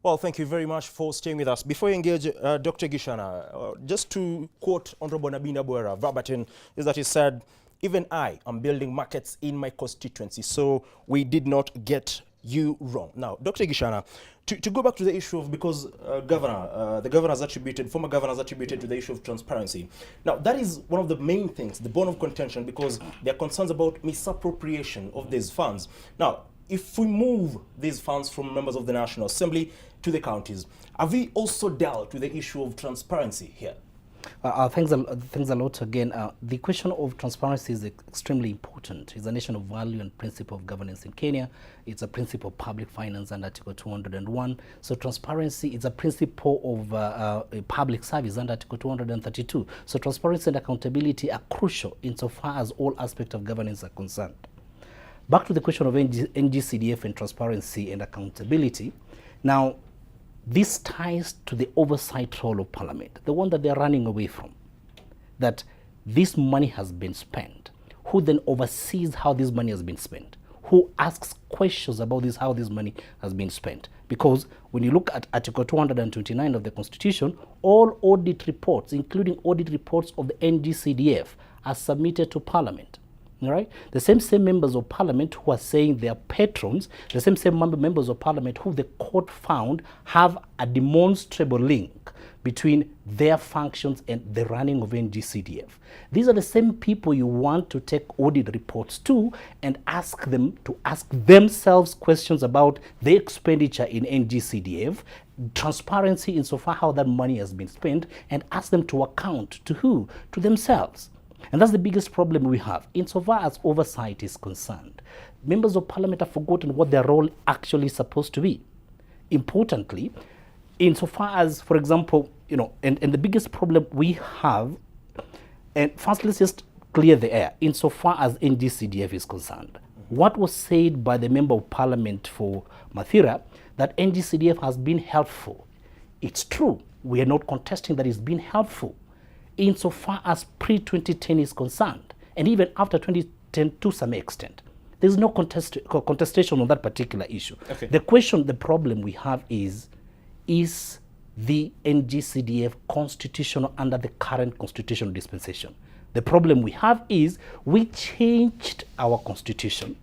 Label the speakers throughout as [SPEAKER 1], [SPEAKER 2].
[SPEAKER 1] Well, thank you very much for staying with us. Before you engage Dr. Gishana, just to quote Honorable Nabina Bwera verbatim, is that he said, even I am building markets in my constituency, so we did not get you wrong. Now, Dr. Gishana, to go back to the issue of, because the governor has attributed, former governor has attributed to the issue of transparency. Now, that is one of the main things, the bone of contention, because there are concerns about misappropriation of these funds. Now, if we move these funds from members of the National Assembly to the counties, have we also dealt with the issue of transparency here?
[SPEAKER 2] Thanks a lot again. The question of transparency is extremely important. It's a nation of value and principle of governance in Kenya. It's a principle of public finance under Article 201. So transparency is a principle of public service under Article 232. So transparency and accountability are crucial insofar as all aspects of governance are concerned. Back to the question of NGCDF and transparency and accountability. Now, this ties to the oversight role of Parliament, the one that they're running away from. That this money has been spent. Who then oversees how this money has been spent? Who asks questions about this, how this money has been spent? Because when you look at Article 229 of the Constitution, all audit reports, including audit reports of the NGCDF, are submitted to Parliament. All right? The same members of Parliament who are saying they are patrons, the same members of Parliament who the court found have a demonstrable link between their functions and the running of NGCDF. These are the same people you want to take audit reports to and ask them to ask themselves questions about the expenditure in NGCDF, transparency insofar how that money has been spent, and ask them to account to who? To themselves. And that's the biggest problem we have. Insofar as oversight is concerned, members of Parliament have forgotten what their role actually is supposed to be. Importantly, insofar as, for example, and the biggest problem we have, and first let's just clear the air, insofar as NGCDF is concerned. What was said by the Member of Parliament for Mathira, that NGCDF has been helpful. It's true. We are not contesting that it's been helpful. Insofar as pre-2010 is concerned, and even after 2010 to some extent. There's no contestation on that particular issue.
[SPEAKER 1] Okay.
[SPEAKER 2] The problem we have is the NGCDF constitutional under the current constitutional dispensation? The problem we have is we changed our constitution,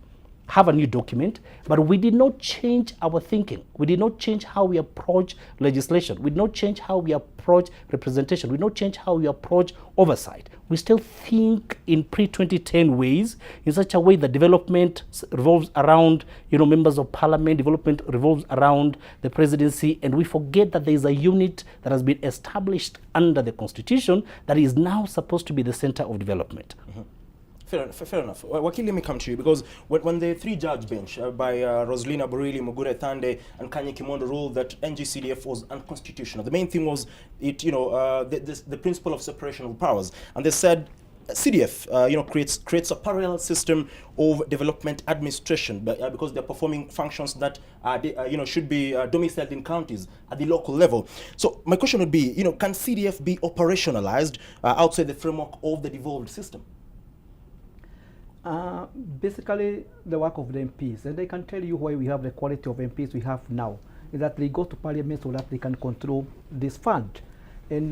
[SPEAKER 2] have a new document, but we did not change our thinking. We did not change how we approach legislation. We did not change how we approach representation. We did not change how we approach oversight. We still think in pre-2010 ways, in such a way that development revolves around members of Parliament, development revolves around the presidency, and we forget that there is a unit that has been established under the Constitution that is now supposed to be the center of development.
[SPEAKER 1] Mm-hmm. Fair enough. Wakil, let me come to you, because when the three-judge bench by Roslina Borili, Mugure Thande, and Kanye Kimondo ruled that NGCDF was unconstitutional, the main thing was the principle of separation of powers, and they said CDF creates a parallel system of development administration, because they're performing functions that should be domiciled in counties at the local level. So my question would be, can CDF be operationalized outside the framework of the devolved system?
[SPEAKER 3] Basically, the work of the MPs, and I can tell you why we have the quality of MPs we have now, is that they go to Parliament so that they can control this fund. And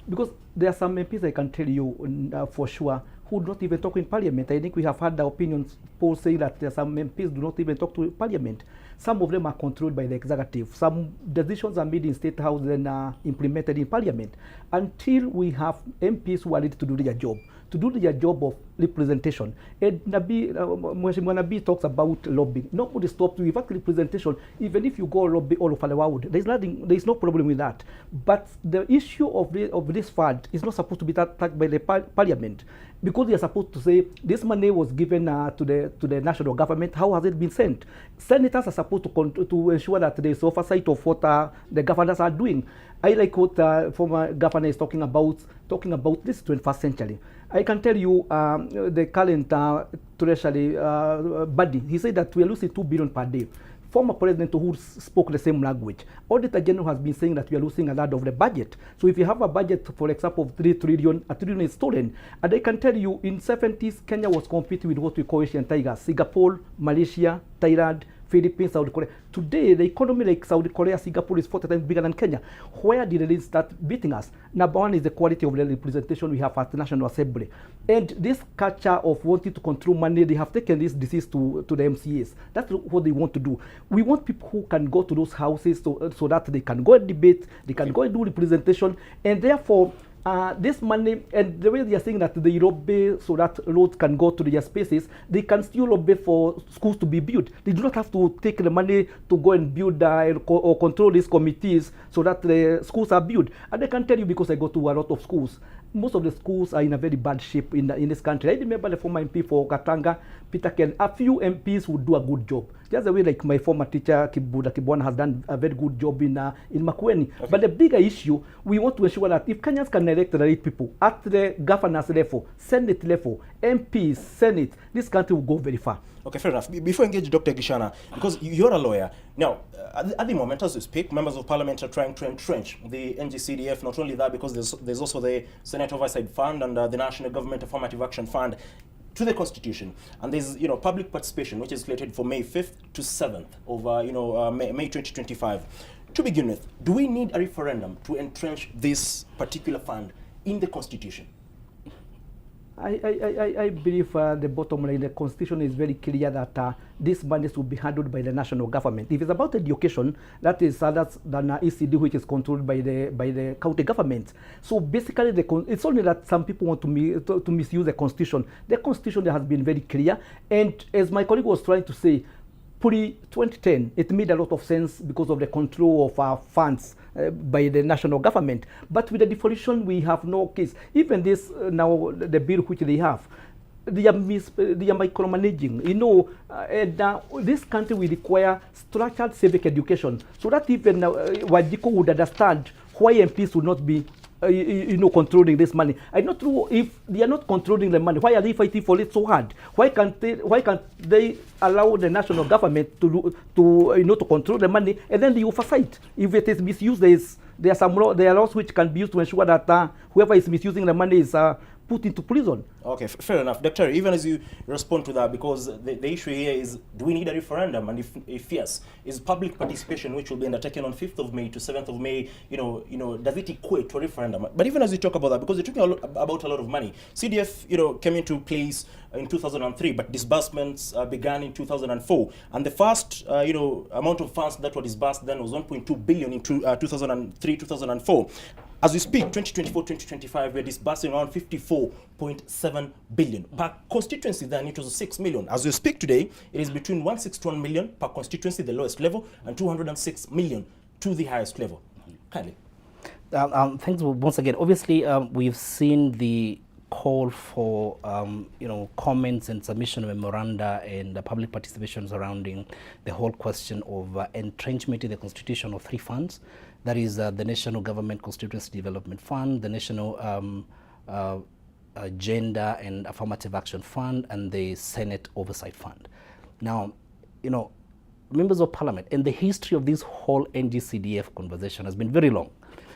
[SPEAKER 3] because there are some MPs, I can tell you for sure, who do not even talk in Parliament. I think we have had the opinions polls saying that there are some MPs do not even talk to Parliament. Some of them are controlled by the executive. Some decisions are made in State House and implemented in Parliament. Until we have MPs who are ready to do their job, of representation. And Mheshimiwa Nabi talks about lobbying. Nobody stops you. Without representation, even if you go lobby all over the world, there's no problem with that. But the issue of this fund is not supposed to be touched by the Parliament, because they are supposed to say this money was given to the national government. How has it been sent? Senators are supposed to ensure that there is oversight of what the governors are doing. I like what former governor is talking about this 21st century. I can tell you the current treasury body, he said that we are losing 2 billion per day. Former president who spoke the same language. Auditor General has been saying that we are losing a lot of the budget. So if you have a budget, for example, of 3 trillion, a trillion is stolen. And I can tell you, in 70s, Kenya was competing with what we call Asian tigers: Singapore, Malaysia, Thailand, Philippines, Saudi Korea. Today, the economy like Saudi Korea, Singapore is 40 times bigger than Kenya. Where did they start beating us? Number one is the quality of the representation we have at the National Assembly. And this culture of wanting to control money, they have taken this disease to the MCAs. That's what they want to do. We want people who can go to those houses so that they can go and debate, they can go and do representation, and therefore, this money, and the way they are saying that they lobby so that roads can go to their spaces, they can still lobby for schools to be built. They do not have to take the money to go and build or control these committees so that the schools are built. And I can tell you, because I go to a lot of schools, most of the schools are in a very bad shape in this country. I remember the former MP for Katanga, Peter Ken. A few MPs would do a good job. Just the way like my former teacher, Kibuda Kibwana, has done a very good job in Makueni. Okay. But the bigger issue, we want to ensure that if Kenyans can elect the right people at the governance level, Senate level, MPs, Senate, this country will go very far.
[SPEAKER 1] Okay, fair enough. Before I engage Dr. Gishana, because you're a lawyer, now, at the moment, as we speak, members of parliament are trying to entrench the NGCDF. Not only that, because there's also the Senate Oversight Fund and the National Government Affirmative Action Fund to the Constitution. And there's, public participation, which is slated for May 5th to 7th of, May 2025. To begin with, do we need a referendum to entrench this particular fund in the Constitution?
[SPEAKER 3] I believe the bottom line, the Constitution is very clear that these monies will be handled by the national government. If it's about education, that is that's than ECD, which is controlled by the county government. So basically, it's only that some people want to misuse the Constitution. The Constitution has been very clear, and as my colleague was trying to say, pre-2010, it made a lot of sense because of the control of our funds by the national government. But with the devolution, we have no case. Even this, now, the bill which they have, they are micromanaging. And this country will require structured civic education so that even Wajiko would understand why MPs would not be controlling this money. I'm not sure if they are not controlling the money. Why are they fighting for it so hard? Why can't they allow the national government to control the money, and then the oversight? If it is misused, there are laws which can be used to ensure that whoever is misusing the money is put into prison.
[SPEAKER 1] Okay, fair enough. Doctor, even as you respond to that, because the issue here is, do we need a referendum? And if yes, is public participation, which will be undertaken on 5th of May to 7th of May, does it equate to a referendum? But even as you talk about that, because you're talking about a lot of money, CDF, came into place in 2003, but disbursements began in 2004. And the first, amount of funds that were disbursed then was 1.2 billion in 2003, 2004. As we speak, 2024-2025, we're disbursing around 54.7 billion. Per constituency then, it was 6 million. As we speak today, it is between 161 million per constituency, the lowest level, and 206 million to the highest level. Kindly.
[SPEAKER 2] Thanks once again. Obviously, we've seen the call for comments and submission of memoranda and public participation surrounding the whole question of entrenchment in the constitution of 3 funds. That is the National Government Constituency Development Fund, the National Gender and Affirmative Action Fund, and the Senate Oversight Fund. Now, members of parliament, and the history of this whole NGCDF conversation has been very long.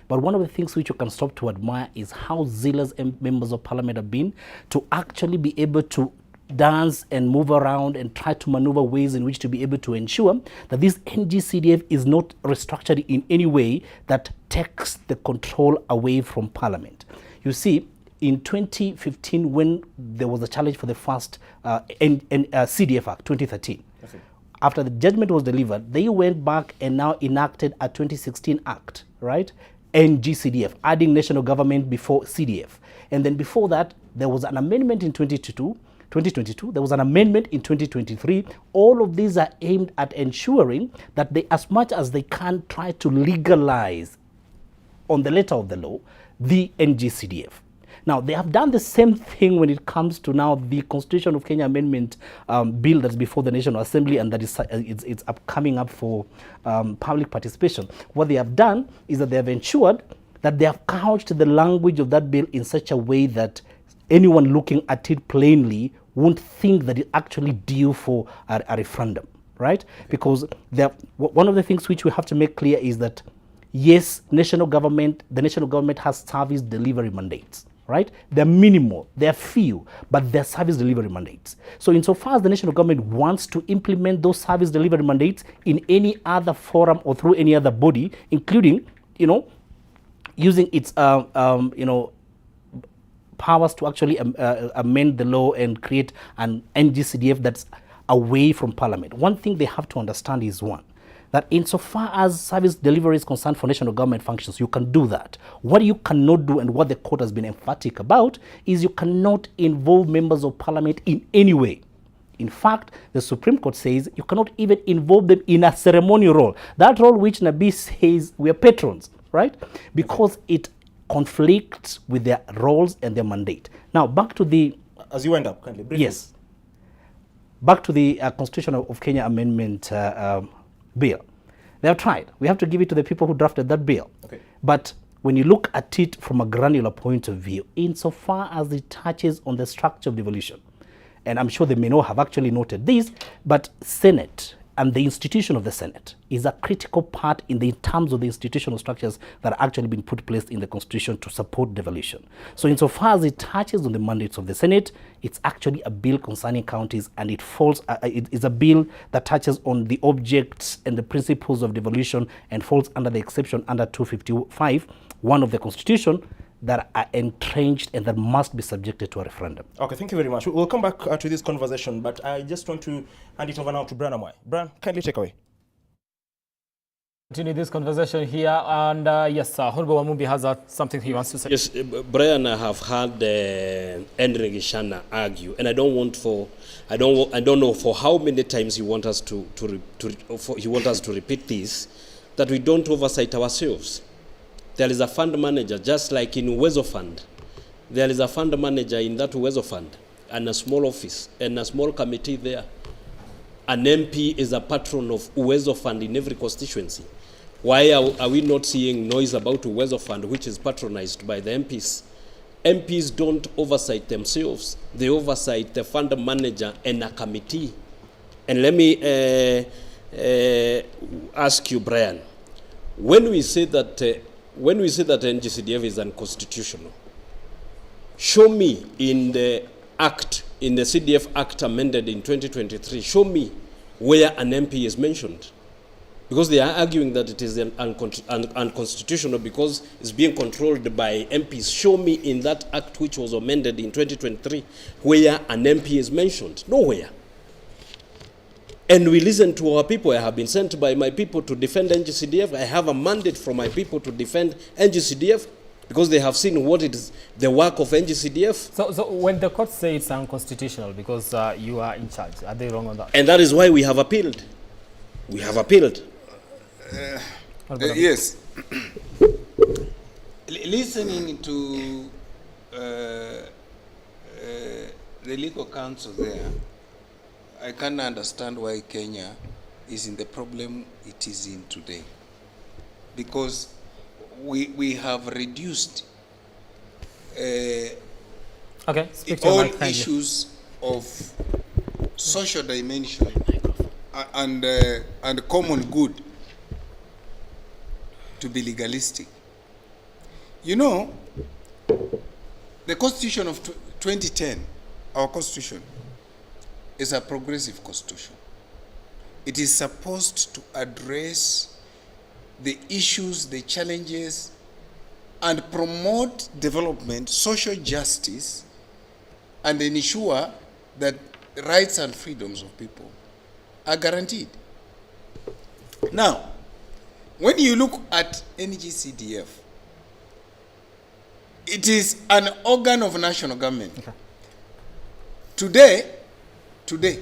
[SPEAKER 2] But one of the things which you can stop to admire is how zealous members of parliament have been to actually be able to dance and move around and try to maneuver ways in which to be able to ensure that this NGCDF is not restructured in any way that takes the control away from parliament. You see, in 2015, when there was a challenge for the first CDF Act, 2013, okay, after the judgment was delivered, they went back and now enacted a 2016 Act, right? NGCDF, adding national government before CDF. And then before that, there was an amendment in 2022, there was an amendment in 2023. All of these are aimed at ensuring that they, as much as they can, try to legalize, on the letter of the law, the NGCDF. Now, they have done the same thing when it comes to now the Constitution of Kenya Amendment bill that's before the National Assembly, and that is it's coming up for public participation. What they have done is that they have ensured that they have couched the language of that bill in such a way that anyone looking at it plainly won't think that it actually due for a referendum, right? Because one of the things which we have to make clear is that, yes, the national government has service delivery mandates, right? They're minimal, they're few, but they're service delivery mandates. So insofar as the national government wants to implement those service delivery mandates in any other forum or through any other body, including, using its, powers to actually amend the law and create an NGCDF that's away from Parliament. One thing they have to understand is that insofar as service delivery is concerned for national government functions, you can do that. What you cannot do, and what the court has been emphatic about, is you cannot involve members of Parliament in any way. In fact, the Supreme Court says you cannot even involve them in a ceremonial role. That role which Nabi says we are patrons, right? Because it conflicts with their roles and their mandate. Now, back to the...
[SPEAKER 1] As you end up, kindly, briefly.
[SPEAKER 2] Yes. Back to the Constitution of Kenya Amendment bill. They have tried. We have to give it to the people who drafted that bill.
[SPEAKER 1] Okay.
[SPEAKER 2] But when you look at it from a granular point of view, insofar as it touches on the structure of devolution, and I'm sure they may not have actually noted this, but Senate and the institution of the Senate is a critical part in the terms of the institutional structures that are actually been put place in the Constitution to support devolution. So insofar as it touches on the mandates of the Senate, it's actually a bill concerning counties, and it falls, it is a bill that touches on the objects and the principles of devolution and falls under the exception under 255(1) of the Constitution, that are entrenched and that must be subjected to a referendum.
[SPEAKER 1] Okay, thank you very much. We'll come back to this conversation, but I just want to hand it over now to Brian Amwai. Brian, kindly take away.
[SPEAKER 4] Continue this conversation here, and yes, Honorable Wamumbi has something he wants to say.
[SPEAKER 5] Yes, Brian, I have heard Ndereti argue, and I don't know for how many times he wants us to repeat this, that we don't oversight ourselves. There is a fund manager, just like in Uwezo Fund. There is a fund manager in that Uwezo Fund, and a small office, and a small committee there. An MP is a patron of Uwezo Fund in every constituency. Why are we not seeing noise about Uwezo Fund, which is patronized by the MPs? MPs don't oversight themselves. They oversight the fund manager and a committee. And let me ask you, Brian, when we say that NGCDF is unconstitutional, show me in the Act, in the CDF Act amended in 2023, show me where an MP is mentioned. Because they are arguing that it is unconstitutional because it's being controlled by MPs. Show me in that Act which was amended in 2023 where an MP is mentioned. Nowhere. And we listen to our people. I have been sent by my people to defend NGCDF. I have a mandate from my people to defend NGCDF because they have seen what is the work of NGCDF.
[SPEAKER 4] So when the court says it's unconstitutional because you are in charge, are they wrong on that?
[SPEAKER 5] And that is why we have appealed. We have appealed.
[SPEAKER 6] Yes. Listening to the legal counsel there, I can understand why Kenya is in the problem it is in today. Because we have reduced
[SPEAKER 4] all
[SPEAKER 6] issues of social dimension and common good to be legalistic. You know, the Constitution of 2010, our Constitution, is a progressive Constitution. It is supposed to address the issues, the challenges, and promote development, social justice, and ensure that rights and freedoms of people are guaranteed. Now, when you look at NGCDF, it is an organ of national government. Okay. Today,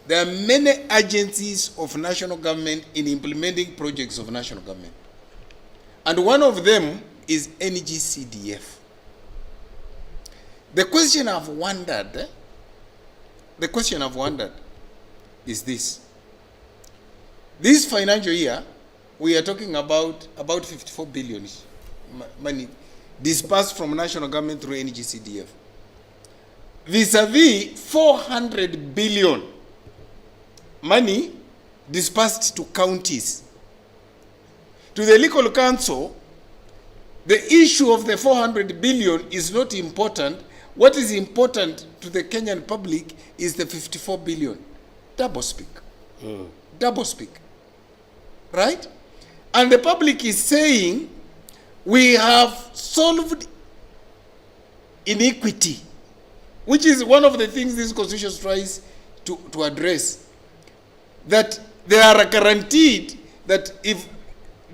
[SPEAKER 6] there are many agencies of national government in implementing projects of national government. And one of them is NGCDF. The question I've wondered is this. This financial year, we are talking about 54 billion money dispersed from national government through NGCDF. Vis-a-vis 400 billion money dispersed to counties. To the legal counsel, The issue of the 400 billion is not important. What is important to the Kenyan public is the 54 billion. Double speak. Double speak. Right? And the public is saying we have solved inequity, which is one of the things this constitution tries to address. That they are guaranteed that if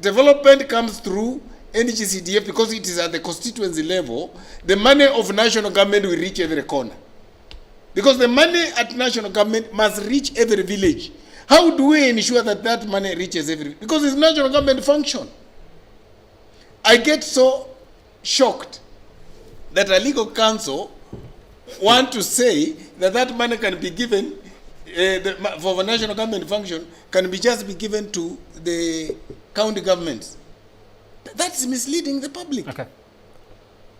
[SPEAKER 6] development comes through NGCDF, because it is at the constituency level, the money of national government will reach every corner. Because the money at national government must reach every village. How do we ensure that that money reaches every? Because it's national government function. I get so shocked that a legal counsel want to say that that money can be given for a national government function can be just be given to the county governments. That's misleading the public.
[SPEAKER 4] Okay.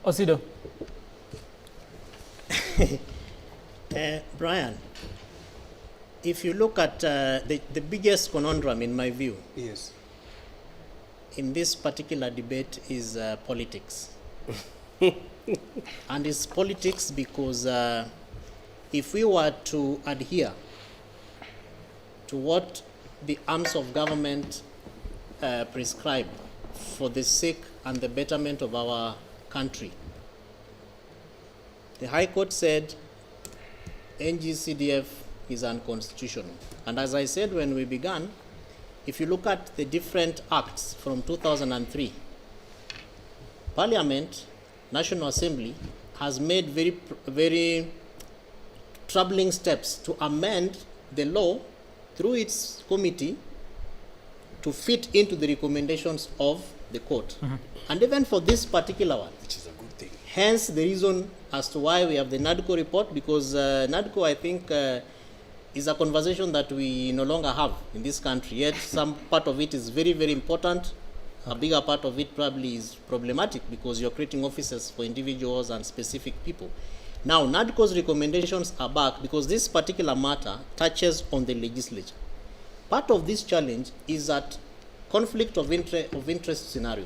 [SPEAKER 4] Osido.
[SPEAKER 7] Brian, if you look at the biggest conundrum in my view,
[SPEAKER 6] Yes.
[SPEAKER 7] in this particular debate is politics. And it's politics because if we were to adhere to what the arms of government prescribe for the sake and the betterment of our country, the High Court said NGCDF is unconstitutional. And as I said when we began, if you look at the different acts from 2003, Parliament, National Assembly has made very troubling steps to amend the law through its committee to fit into the recommendations of the court. And even for this particular one,
[SPEAKER 6] Which is a good thing.
[SPEAKER 7] hence the reason as to why we have the NADCO report, because NADCO, I think, is a conversation that we no longer have in this country. Yet some part of it is very, very important. A bigger part of it probably is problematic because you're creating offices for individuals and specific people. Now, NADCO's recommendations are back because this particular matter touches on the legislature. Part of this challenge is that conflict of interest scenario.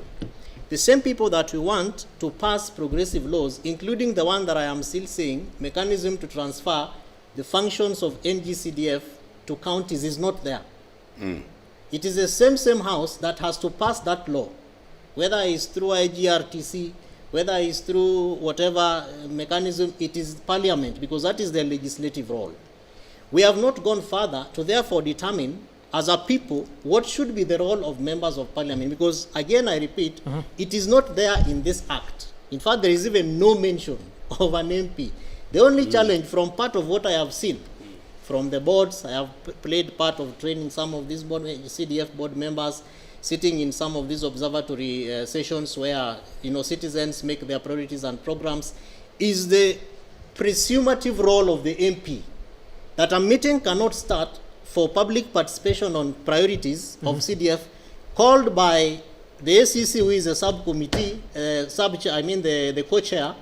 [SPEAKER 7] The same people that we want to pass progressive laws, including the one that I am still saying, mechanism to transfer the functions of NGCDF to counties, is not there. It is the same house that has to pass that law, whether it's through IGRTC, whether it's through whatever mechanism, it is Parliament, because that is their legislative role. We have not gone further to therefore determine as a people what should be the role of members of Parliament, because again I repeat, it is not there in this act. In fact, there is even no mention of an MP. The only challenge from part of what I have seen from the boards, I have played part of training some of these CDF board members, sitting in some of these observatory sessions where citizens make their priorities and programs, is the presumptive role of the MP. That a meeting cannot start for public participation on priorities of CDF called by the ACC, who is a subcommittee, the co-chair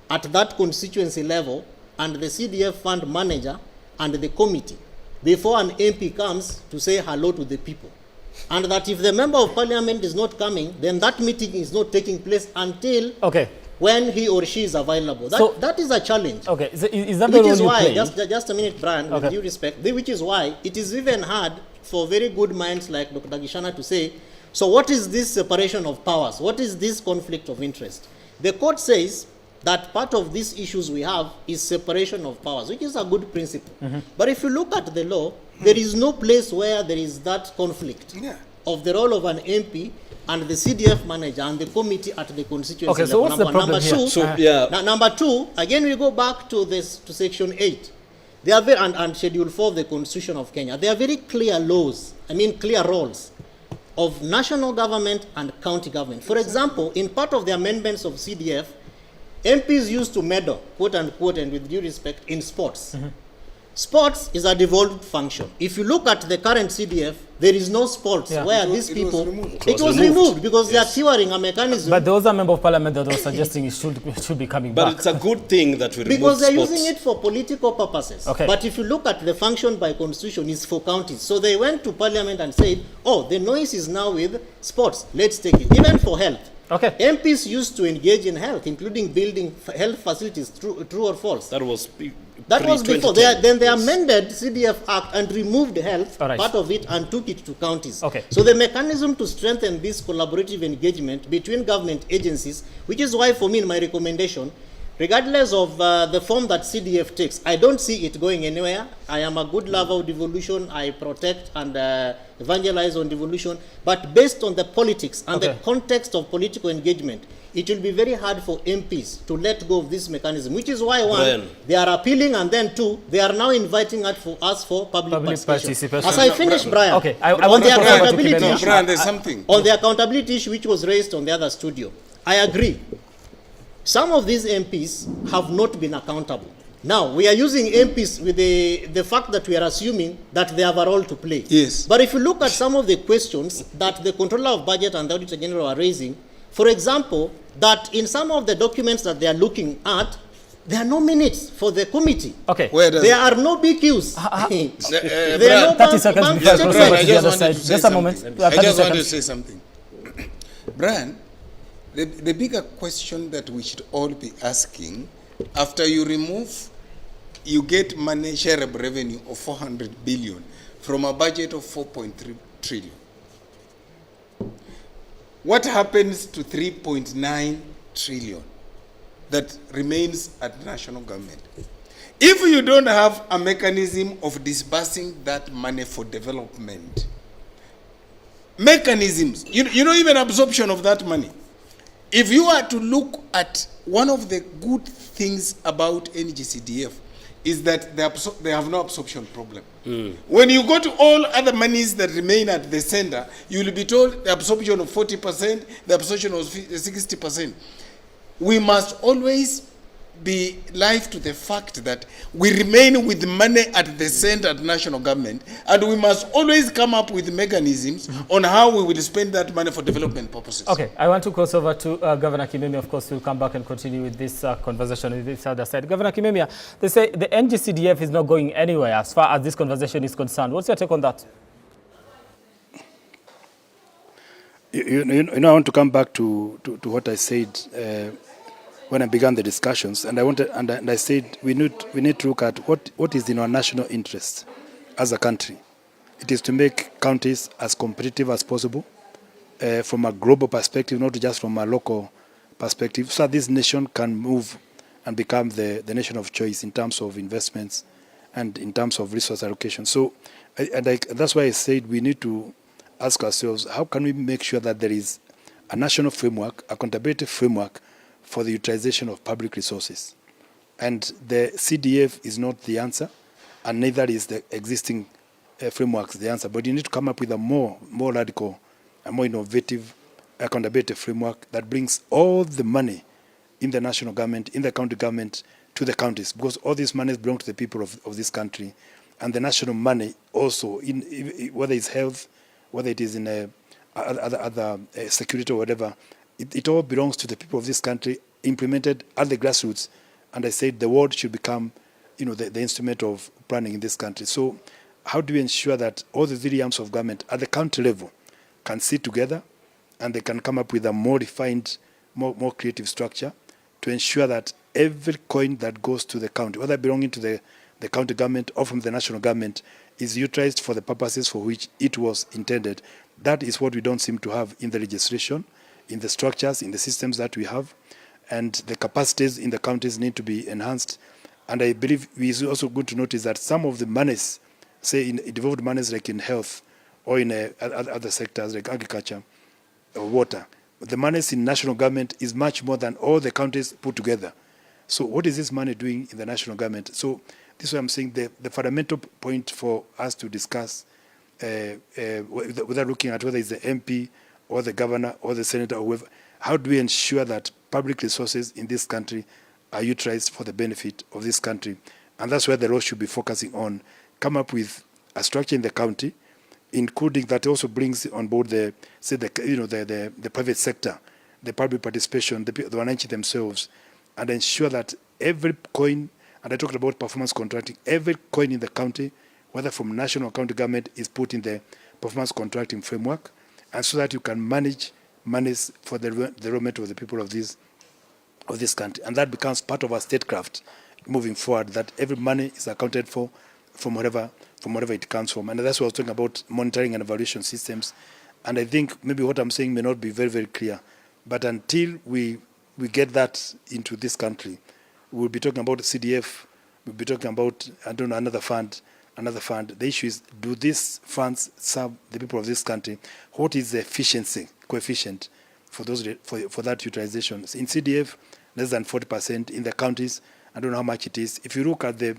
[SPEAKER 7] at that constituency level, and the CDF fund manager and the committee, before an MP comes to say hello to the people. And that if the member of Parliament is not coming, then that meeting is not taking place until when he or she is available. That is a challenge.
[SPEAKER 4] Okay, is that the role you play?
[SPEAKER 7] Just a minute, Brian, with due respect, which is why it is even hard for very good minds like Dr. Gishana to say, so what is this separation of powers? What is this conflict of interest? The court says that part of these issues we have is separation of powers, which is a good principle. But if you look at the law, there is no place where there is that conflict of the role of an MP and the CDF manager and the committee at the constituency level.
[SPEAKER 4] So what's the problem here?
[SPEAKER 7] Number two, again we go back to section 8. They are and schedule 4 of the Constitution of Kenya. There are very clear laws, clear roles of national government and county government. For example, in part of the amendments of CDF, MPs used to meddle, quote unquote, and with due respect, in sports. Sports is a devolved function. If you look at the current CDF, there is no sports where these people, it was removed because they are tiering a mechanism.
[SPEAKER 4] But there was a member of parliament that was suggesting it should be coming back.
[SPEAKER 5] But it's a good thing that we remove
[SPEAKER 7] because they're
[SPEAKER 5] sports.
[SPEAKER 7] using it for political purposes.
[SPEAKER 4] Okay.
[SPEAKER 7] But if you look at the function by constitution, it's for counties. So they went to parliament and said, oh, the noise is now with sports. Let's take it. Even for health.
[SPEAKER 4] Okay.
[SPEAKER 7] MPs used to engage in health, including building health facilities, true or false?
[SPEAKER 5] That was
[SPEAKER 7] Before. Then they amended CDF Act and removed health,
[SPEAKER 4] All right.
[SPEAKER 7] part of it, and took it to counties.
[SPEAKER 4] Okay.
[SPEAKER 7] So the mechanism to strengthen this collaborative engagement between government agencies, which is why for me in my recommendation, regardless of the form that CDF takes, I don't see it going anywhere. I am a good lover of devolution. I protect and evangelize on devolution. But based on the politics and the context of political engagement, it will be very hard for MPs to let go of this mechanism, which is why, one, they are appealing, and then two, they are now inviting us for public participation. As I finish, Brian,
[SPEAKER 4] okay, I want to
[SPEAKER 7] accountability issue,
[SPEAKER 6] Brian, there's something.
[SPEAKER 7] on the accountability issue which was raised on the other studio, I agree. Some of these MPs have not been accountable. Now, we are using MPs with the fact that we are assuming that they have a role to play.
[SPEAKER 6] Yes.
[SPEAKER 7] But if you look at some of the questions that the Controller of Budget and the Auditor General are raising, for example, that in some of the documents that they are looking at, there are no minutes for the committee.
[SPEAKER 4] Okay.
[SPEAKER 7] There are no BQs. There are no
[SPEAKER 4] 30 seconds before I cross over to the other side. Just a moment.
[SPEAKER 6] I just want to say something. Brian, the bigger question that we should all be asking, after you get money, shareable revenue of 400 billion from a budget of 4.3 trillion. What happens to 3.9 trillion that remains at national government? If you don't have a mechanism of disbursing that money for development, mechanisms, you know, even absorption of that money. If you are to look at one of the good things about NGCDF is that they have no absorption problem. When you go to all other monies that remain at the center, you will be told the absorption of 40%, the absorption of 60%. We must always be live to the fact that we remain with money at the center at national government, and we must always come up with mechanisms on how we will spend that money for development purposes.
[SPEAKER 4] Okay, I want to cross over to Governor Kimemia. Of course, we'll come back and continue with this conversation with this other side. Governor Kimemia, they say the NGCDF is not going anywhere as far as this conversation is concerned. What's your take on that?
[SPEAKER 8] You know, I want to come back to what I said when I began the discussions, and I said we need to look at what is in our national interest as a country. It is to make counties as competitive as possible from a global perspective, not just from a local perspective, so that this nation can move and become the nation of choice in terms of investments and in terms of resource allocation. So, that's why I said we need to ask ourselves, how can we make sure that there is a national framework, accountability framework, for the utilization of public resources. And the CDF is not the answer, and neither is the existing frameworks the answer. But you need to come up with a more radical, a more innovative accountability framework that brings all the money in the national government, in the county government, to the counties, because all these monies belong to the people of this country. And the national money also, whether it's health, whether it is in other security or whatever, it all belongs to the people of this country, implemented at the grassroots. And I said the ward should become, the instrument of planning in this country. So how do we ensure that all the three arms of government at the county level can sit together and they can come up with a more refined, more creative structure to ensure that every coin that goes to the county, whether belonging to the county government or from the national government, is utilized for the purposes for which it was intended. That is what we don't seem to have in the legislation, in the structures, in the systems that we have, and the capacities in the counties need to be enhanced. And I believe it is also good to notice that some of the monies, say in devolved monies like in health or in other sectors like agriculture or water, the monies in national government is much more than all the counties put together. So what is this money doing in the national government? So this is what I'm saying, the fundamental point for us to discuss without looking at whether it's the MP or the governor or the senator or whoever, how do we ensure that public resources in this country are utilized for the benefit of this country? And that's where the law should be focusing on. Come up with a structure in the county including that also brings on board the private sector, the public participation, the wananchi themselves, and ensure that every coin, and I talked about performance contracting, every coin in the county, whether from national or county government, is put in the performance contracting framework, and so that you can manage monies for the development of the people of this country, and that becomes part of our statecraft moving forward. That every money is accounted for from wherever it comes from, and that's what I was talking about, monitoring and evaluation systems. And I think maybe what I'm saying may not be very, very clear, but until we get that into this country, we'll be talking about CDF, we'll be talking about, I don't know, another fund. The issue is, do these funds serve the people of this country? What is the efficiency coefficient for that utilization? In CDF, less than 40%. In the counties, I don't know how much it is. If you look at the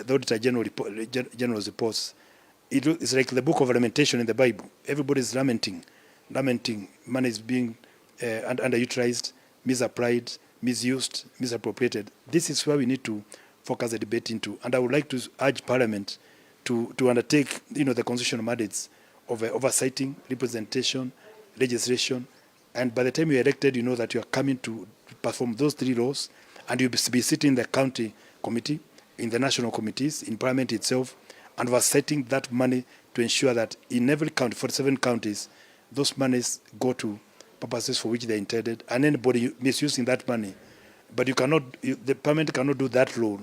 [SPEAKER 8] Auditor General's reports, it's like the book of lamentation in the Bible. Everybody's lamenting. Money is being underutilized, misapplied, misused, misappropriated. This is where we need to focus the debate into. And I would like to urge Parliament to undertake, the constitutional mandates of oversighting, representation, legislation. And by the time you're elected, you know that you are coming to perform those 3 roles, and you'll be sitting in the county committee, in the national committees, in Parliament itself, and oversighting that money to ensure that in every county, 47 counties, those monies go to purposes for which they're intended, and anybody misusing that money. But the Parliament cannot do that role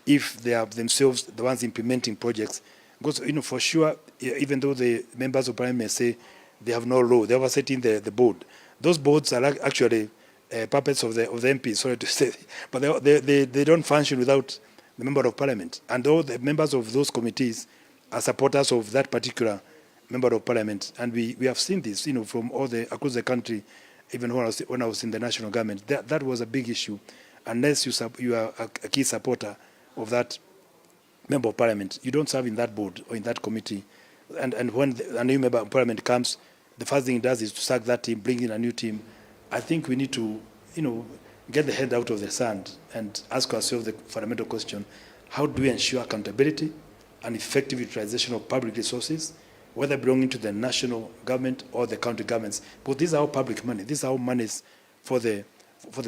[SPEAKER 8] if they are themselves the ones implementing projects. Because, for sure, even though the members of Parliament may say they have no role, they're oversighting the board. Those boards are actually puppets of the MPs, sorry to say, but they don't function without the member of Parliament. And all the members of those committees are supporters of that particular member of Parliament. And we have seen this, from across the country, even when I was in the national government. That was a big issue. Unless you are a key supporter of that member of Parliament, you don't serve in that board or in that committee. And when a new member of Parliament comes, the first thing it does is to sack that team, bring in a new team. I think we need to, get the head out of the sand and ask ourselves the fundamental question: how do we ensure accountability and effective utilization of public resources, whether belonging to the national government or the county governments? But these are all public money. These are all monies for the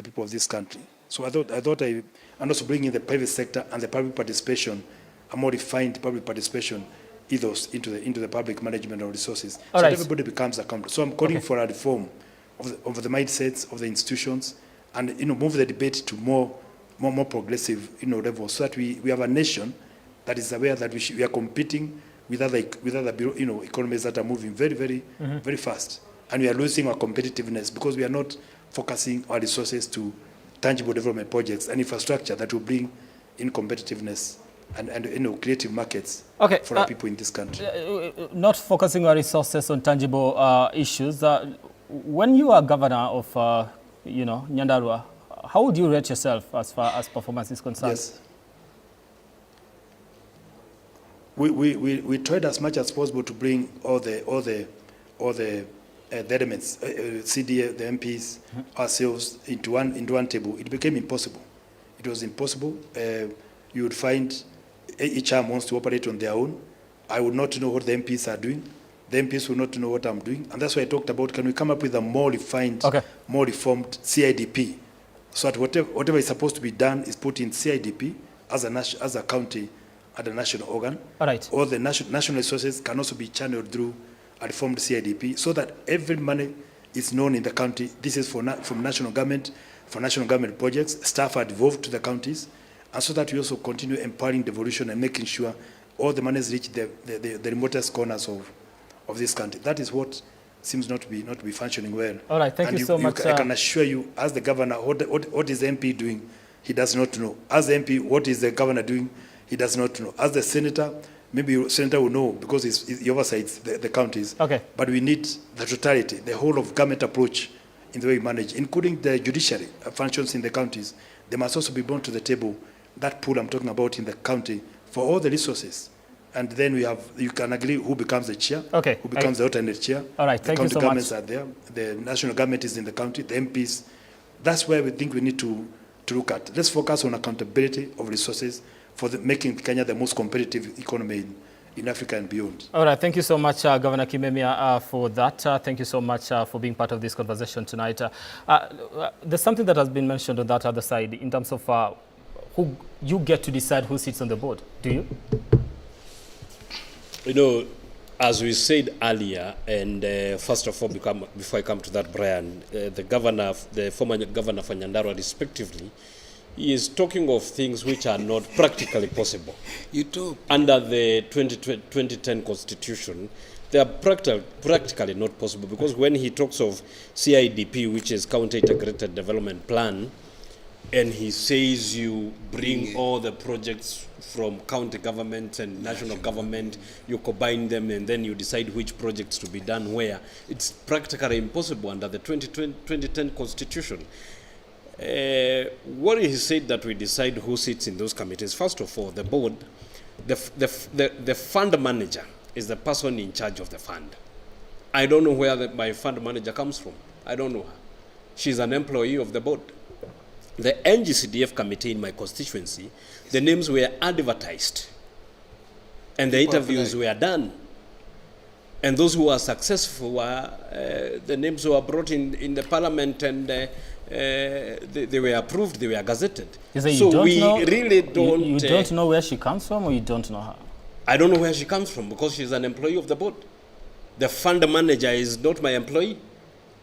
[SPEAKER 8] people of this country. So and also bring in the private sector and the public participation, a more defined public participation ethos into the public management of resources, so that everybody becomes accountable. So I'm calling for a reform of the mindsets of the institutions, and move the debate to more progressive levels, so that we have a nation that is aware that we are competing with other economies that are moving very, very, very fast, and we are losing our competitiveness because we are not focusing our resources to tangible development projects and infrastructure that will bring in competitiveness and creative markets for our people in this country.
[SPEAKER 4] Not focusing our resources on tangible issues. When you are governor of Nyandarua, how would you rate yourself as far as performance is concerned?
[SPEAKER 8] Yes. We tried as much as possible to bring all the elements, CDF, the MPs, ourselves into one table. It became impossible. It was impossible. You would find each arm wants to operate on their own. I would not know what the MPs are doing. The MPs will not know what I'm doing. And that's why I talked about, can we come up with a more refined, more reformed CIDP, so that whatever is supposed to be done is put in CIDP as a county and a national organ.
[SPEAKER 4] All right.
[SPEAKER 8] Or the national resources can also be channeled through a reformed CIDP, so that every money is known in the county. This is from national government, for national government projects. Staff are devolved to the counties, and so that we also continue empowering devolution and making sure all the monies reach the remotest corners of this country. That is what seems not to be functioning well.
[SPEAKER 4] All right, thank you so much.
[SPEAKER 8] I can assure you, as the governor, what is the MP doing? He does not know. As the MP, what is the governor doing? He does not know. As the senator, maybe the senator will know because he oversights the counties.
[SPEAKER 4] Okay.
[SPEAKER 8] But we need the totality, the whole of government approach in the way we manage, including the judiciary functions in the counties. They must also be brought to the table, that pool I'm talking about in the county, for all the resources. And then you can agree who becomes the chair, who becomes the alternate chair.
[SPEAKER 4] All right, thank you so much.
[SPEAKER 8] The county governments are there, the national government is in the county, the MPs. That's where we think we need to look at. Let's focus on accountability of resources for making Kenya the most competitive economy in Africa and beyond.
[SPEAKER 4] All right, thank you so much, Governor Kimemia, for that. Thank you so much for being part of this conversation tonight. There's something that has been mentioned on that other side in terms of who you get to decide who sits on the board. Do you?
[SPEAKER 5] You know, as we said earlier, and first of all, before I come to that, Brian, the former governor for Nyandarua, respectively, he is talking of things which are not practically possible.
[SPEAKER 6] You too.
[SPEAKER 5] Under the 2010 Constitution, they are practically not possible, because when he talks of CIDP, which is County Integrated Development Plan, and he says you bring all the projects from county government and national government, you combine them, and then you decide which projects to be done where, it's practically impossible under the 2010 Constitution. What he said that we decide who sits in those committees. First of all, the board, the fund manager is the person in charge of the fund. I don't know where my fund manager comes from. I don't know her. She's an employee of the board. The NGCDF committee in my constituency, the names were advertised and the interviews were done. And those who were successful were, the names were brought in the parliament, and they were approved, they were gazetted.
[SPEAKER 4] So we
[SPEAKER 5] really don't...
[SPEAKER 4] You don't know where she comes from, or you don't know her?
[SPEAKER 5] I don't know where she comes from, because she's an employee of the board. The fund manager is not my employee.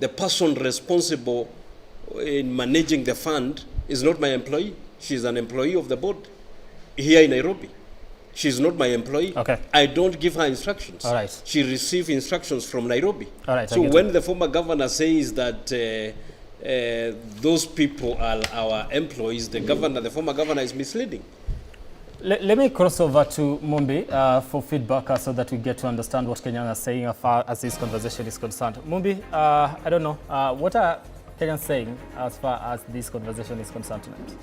[SPEAKER 5] The person responsible in managing the fund is not my employee. She's an employee of the board here in Nairobi. She's not my employee.
[SPEAKER 4] Okay.
[SPEAKER 5] I don't give her instructions.
[SPEAKER 4] All right.
[SPEAKER 5] She receives instructions from Nairobi.
[SPEAKER 4] All right.
[SPEAKER 5] So when the former governor says that those people are our employees, the former governor is misleading.
[SPEAKER 4] Let me cross over to Mumbi for feedback so that we get to understand what Kenyans are saying as far as this conversation is concerned. Mumbi, I don't know, what are Kenyans saying as far as this conversation is concerned tonight?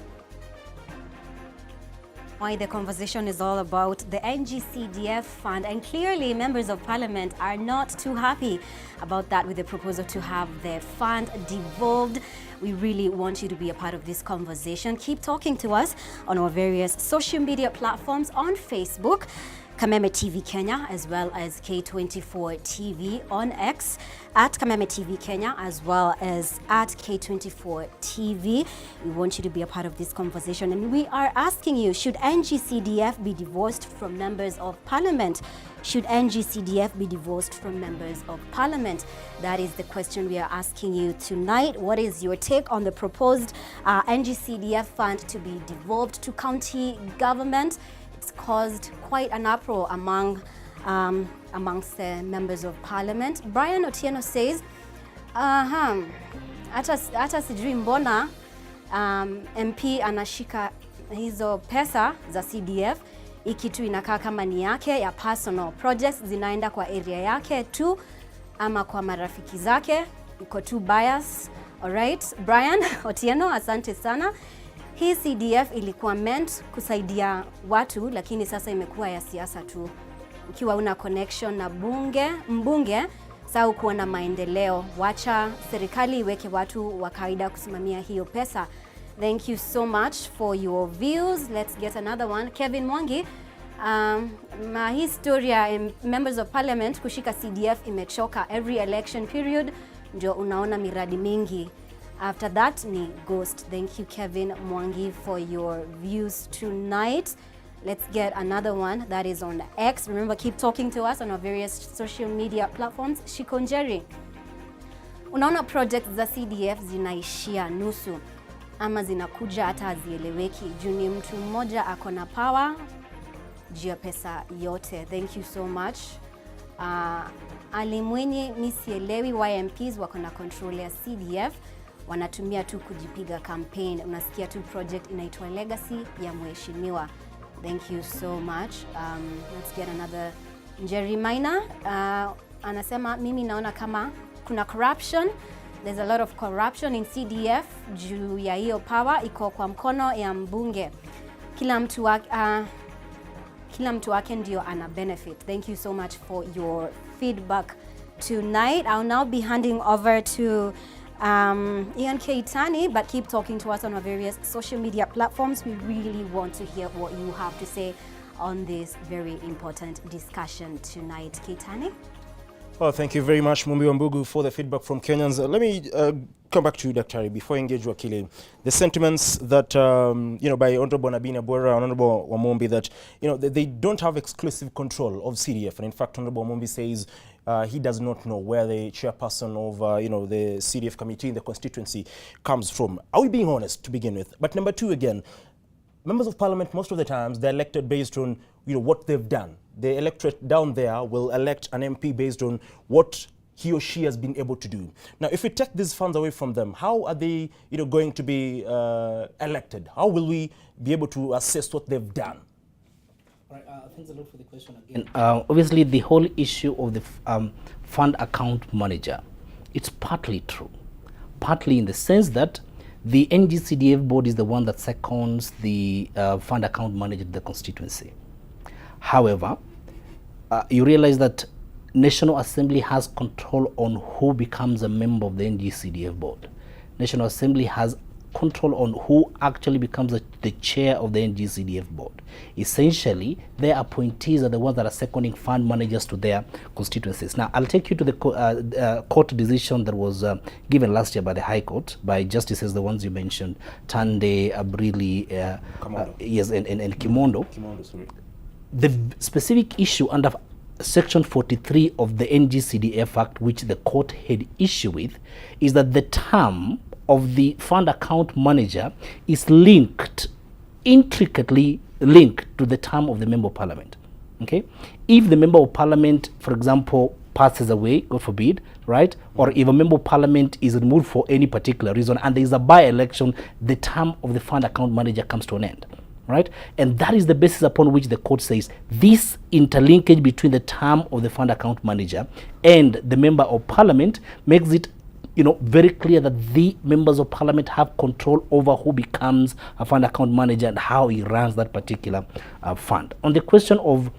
[SPEAKER 9] Why the conversation is all about the NGCDF fund, and clearly members of parliament are not too happy about that, with the proposal to have the fund devolved. We really want you to be a part of this conversation. Keep talking to us on our various social media platforms on Facebook, Kameme TV Kenya, as well as K24 TV on X, at Kameme TV Kenya, as well as at K24 TV. We want you to be a part of this conversation, and we are asking you, should NGCDF be divorced from members of parliament? Should NGCDF be divorced from members of parliament? That is the question we are asking you tonight. What is your take on the proposed NGCDF fund to be devolved to county government? It's caused quite an uproar amongst the members of parliament. Brian Otieno says, hata sijui mbona MP anashika hizo pesa za CDF, ikitu inakaa kama ni yake ya personal projects, zinaenda kwa area yake tu ama kwa marafiki zake, iko tu bias. Alright, Brian Otieno, asante sana. Hii CDF ilikuwa meant kusaidia watu, lakini sasa imekuwa ya siasa tu. Ukiwa una connection na mbunge, sasa kuwa na maendeleo. Wacha serikali iweke watu wa kawaida kusimamia hiyo pesa. Thank you so much for your views. Let's get another one. Kevin Mwangi, historia members of parliament kushika CDF imechoka. Every election period ndio unaona miradi mingi. After that ni ghost. Thank you, Kevin Mwangi, for your views tonight. Let's get another one that is on X. Remember, keep talking to us on our various social media platforms. Shikonjeri, unaona projects za CDF zinaishia nusu ama zinakuja hata hazieleweki. Juni mtu mmoja akona power juu ya pesa yote. Thank you so much. Alimwenye misielewi YMPs wakona control ya CDF, wanatumia tu kujipiga campaign. Unasikia tu project inaitwa Legacy ya mheshimiwa. Thank you so much. Let's get another. Jerry Maina anasema, mimi naona kama kuna corruption. There's a lot of corruption in CDF juu ya hiyo power iko kwa mkono ya mbunge. Kila mtu wake ndio ana benefit. Thank you so much for your feedback tonight. I'll now be handing over to Ian Keitani, but keep talking to us on our various social media platforms. We really want to hear what you have to say on this very important discussion tonight. Keitani?
[SPEAKER 1] Well, thank you very much, Mumbi Wambugu, for the feedback from Kenyans. Let me come back to you, Dr. before I engage Wakili. The sentiments that, by Honorable Nabina Bwera and Honorable Wamumbi that, they don't have exclusive control of CDF. And in fact, Honorable Wamumbi says he does not know where the chairperson of, the CDF committee in the constituency comes from. Are we being honest to begin with? But number two, again, members of parliament, most of the times, they're elected based on, what they've done. The electorate down there will elect an MP based on what he or she has been able to do. Now, if we take these funds away from them, how are they, going to be elected? How will we be able to assess what they've done?
[SPEAKER 2] Right, thanks a lot for the question again. Obviously, the whole issue of the fund account manager, it's partly true. Partly in the sense that the NGCDF board is the one that seconds the fund account manager to the constituency. However, you realize that National Assembly has control on who becomes a member of the NGCDF board. National Assembly has control on who actually becomes the chair of the NGCDF board. Essentially, their appointees are the ones that are seconding fund managers to their constituencies. Now, I'll take you to the court decision that was given last year by the High Court, by justices, the ones you mentioned, Tande, Abrili, yes, and Kimondo.
[SPEAKER 1] Kimondo, sorry.
[SPEAKER 2] The specific issue under Section 43 of the NGCDF Act, which the court had issue with, is that the term of the fund account manager is intricately linked to the term of the member of parliament. Okay? If the member of parliament, for example, passes away, God forbid, right? Or if a member of parliament is removed for any particular reason and there is a by-election, the term of the fund account manager comes to an end. Right? And that is the basis upon which the court says this interlinkage between the term of the fund account manager and the member of parliament makes it very clear that the members of parliament have control over who becomes a fund account manager and how he runs that particular fund. On the question of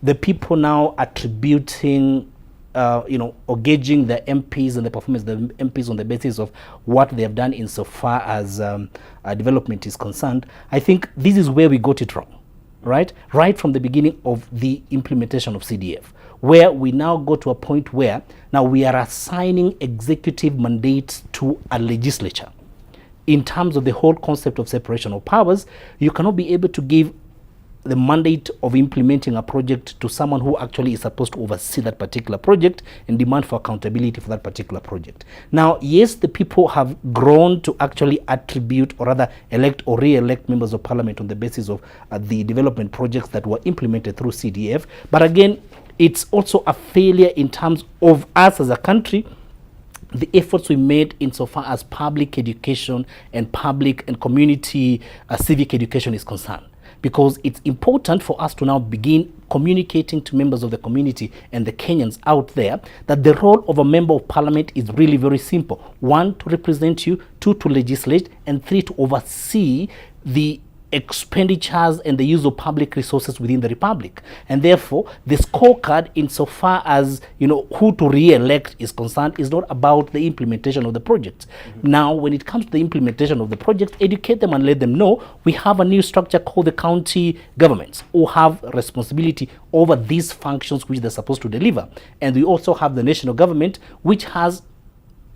[SPEAKER 2] the people now attributing or gauging the MPs and the performance of the MPs on the basis of what they have done insofar as development is concerned, I think this is where we got it wrong, right? Right from the beginning of the implementation of CDF, where we now go to a point where now we are assigning executive mandates to a legislature. In terms of the whole concept of separation of powers, you cannot be able to give the mandate of implementing a project to someone who actually is supposed to oversee that particular project and demand for accountability for that particular project. Now, yes, the people have grown to actually attribute or rather elect or re-elect members of parliament on the basis of the development projects that were implemented through CDF. But again, it's also a failure in terms of us as a country, the efforts we made insofar as public education and public and community civic education is concerned. Because it's important for us to now begin communicating to members of the community and the Kenyans out there that the role of a member of parliament is really very simple. 1, to represent you, 2, to legislate, and 3, to oversee the expenditures and the use of public resources within the republic. And therefore, the scorecard insofar as who to re-elect is concerned is not about the implementation of the project. Now, when it comes to the implementation of the project, educate them and let them know we have a new structure called the county governments who have responsibility over these functions which they're supposed to deliver. And we also have the national government which has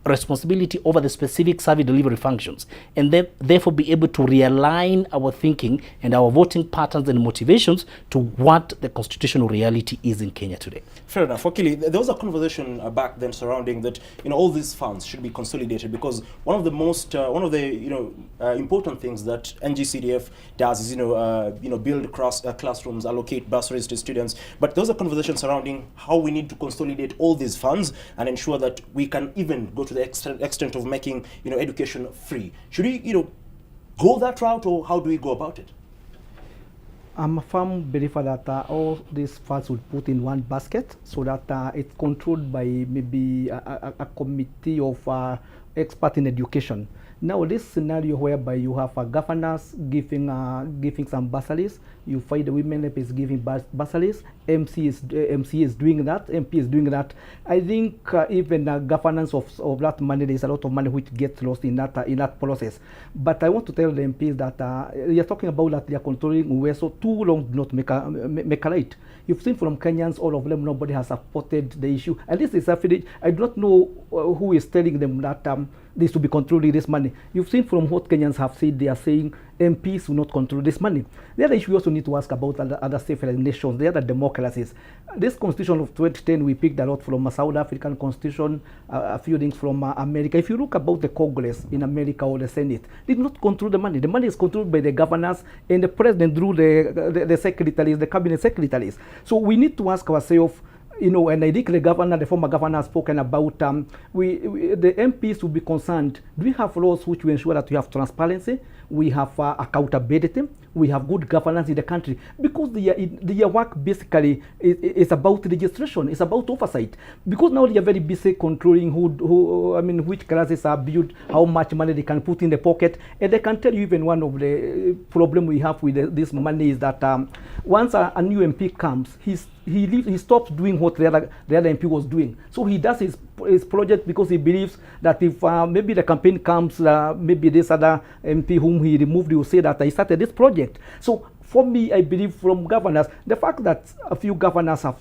[SPEAKER 2] responsibility over the specific service delivery functions, and then therefore be able to realign our thinking and our voting patterns and motivations to what the constitutional reality is in Kenya today.
[SPEAKER 1] Fair enough. Wakili, there was a conversation back then surrounding that all these funds should be consolidated, because one of the most important things that NGCDF does is build classrooms, allocate bursaries to students. But there was a conversation surrounding how we need to consolidate all these funds and ensure that we can even go to the extent of making education free. Should we go that route, or how do we go about it?
[SPEAKER 3] I'm a firm believer that all these funds would put in one basket so that it's controlled by maybe a committee of experts in education. Now, this scenario whereby you have governors giving some bursaries, you find the women MPs giving bursaries, MC is doing that, MP is doing that. I think even governance of that money, there is a lot of money which gets lost in that process. But I want to tell the MPs that they are talking about that they are controlling where so too long do not make a right. You've seen from Kenyans, all of them, nobody has supported the issue. And this is affidavit. I do not know who is telling them that this to be controlling this money. You've seen from what Kenyans have said, they are saying MPs will not control this money. The other issue we also need to ask about other civilized nations, the other democracies. This constitution of 2010, we picked a lot from a South African constitution, a few things from America. If you look about the Congress in America or the Senate, they do not control the money. The money is controlled by the governors and the president through the secretaries, the cabinet secretaries. So we need to ask ourselves, you know, and I think the former governor has spoken about the MPs will be concerned. Do we have laws which will ensure that we have transparency, we have accountability, we have good governance in the country? Because the work basically is about registration, it's about oversight. Because now they are very busy controlling which classes are built, how much money they can put in the pocket, and they can tell you even one of the problem we have with this money is that once a new MP comes, he stops doing what the other MP was doing. So he does his project because he believes that if maybe the campaign comes, maybe this other MP whom he removed, he will say that he started this project. So for me, I believe from governors, the fact that a few governors have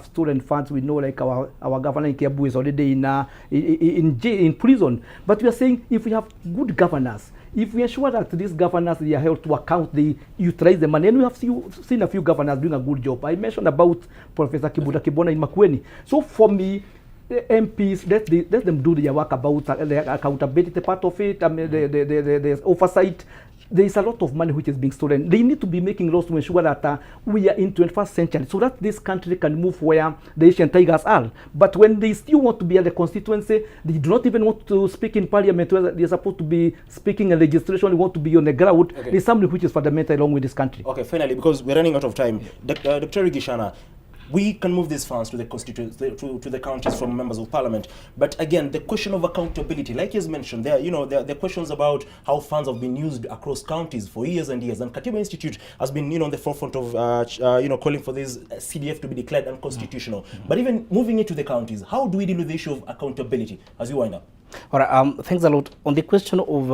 [SPEAKER 3] stolen funds, we know, like our governor in Kiambu is already in prison. But we are saying if we have good governors, if we ensure that these governors, they are held to account, they utilize the money, and we have seen a few governors doing a good job. I mentioned about Professor Kibuda Kibona in Makueni. So for me, the MPs, let them do their work about the accountability part of it, the oversight. There is a lot of money which is being stolen. They need to be making laws to ensure that we are in 21st century so that this country can move where the Asian tigers are. But when they still want to be at the constituency, they do not even want to speak in parliament where they're supposed to be speaking in legislation, they want to be on the ground. Okay. There's something which is fundamental along with this country.
[SPEAKER 1] Okay, finally, because we're running out of time, Dr. Gishana, we can move these funds to the to the counties from members of parliament. But again, the question of accountability, like he's mentioned, there are questions about how funds have been used across counties for years and years. And Katiba Institute has been, on the forefront of, calling for this CDF to be declared unconstitutional. But even moving into the counties, how do we deal with the issue of accountability as we wind up?
[SPEAKER 2] All right, thanks a lot. On the question of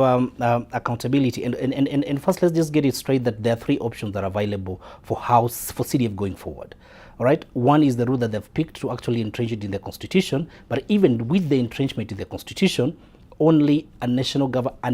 [SPEAKER 2] accountability, and first let's just get it straight that there are three options that are available for CDF going forward. All right, one is the route that they've picked to actually entrench it in the constitution, but even with the entrenchment in the constitution, only an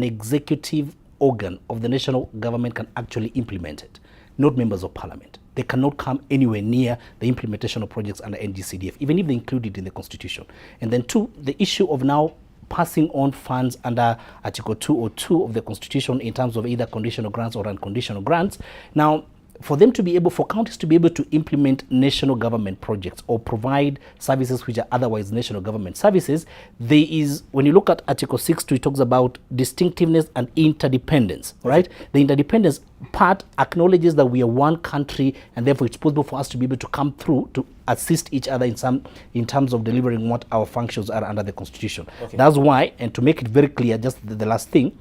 [SPEAKER 2] executive organ of the national government can actually implement it, not members of parliament. They cannot come anywhere near the implementation of projects under NGCDF, even if they include it in the constitution. And then two, the issue of now passing on funds under Article 202 of the Constitution in terms of either conditional grants or unconditional grants. Now, for counties to be able to implement national government projects or provide services which are otherwise national government services, there is, when you look at Article 6, it talks about distinctiveness and interdependence, right? The interdependence part acknowledges that we are one country and therefore it's possible for us to be able to come through to assist each other in terms of delivering what our functions are under the Constitution. Okay. That's why, and to make it very clear, just the last thing,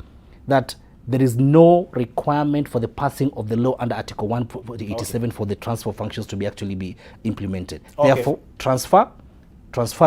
[SPEAKER 2] that there is no requirement for the passing of the law under Article 187 for the transfer functions to actually be implemented. Okay. Therefore, transfer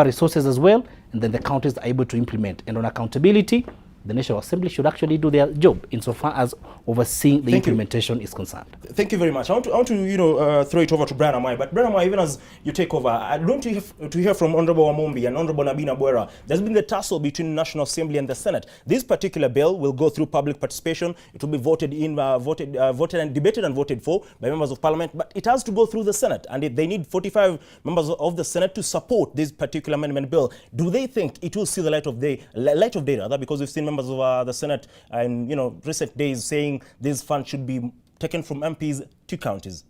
[SPEAKER 2] resources as well, and then the counties are able to implement. And on accountability, the National Assembly should actually do their job insofar as overseeing the implementation is concerned.
[SPEAKER 1] Thank you very much. I want to throw it over to Brian Amai. But Brian Amai, even as you take over, I'd want to hear from Honorable Wamombi and Honorable Nabina Bwera. There's been the tussle between the National Assembly and the Senate. This particular bill will go through public participation. It will be voted and debated and voted for by members of Parliament. But it has to go through the Senate, and they need 45 members of the Senate to support this particular amendment bill. Do they think it will see the light of day, rather? Because we've seen members of the Senate in recent days saying these funds should be taken from MPs to counties.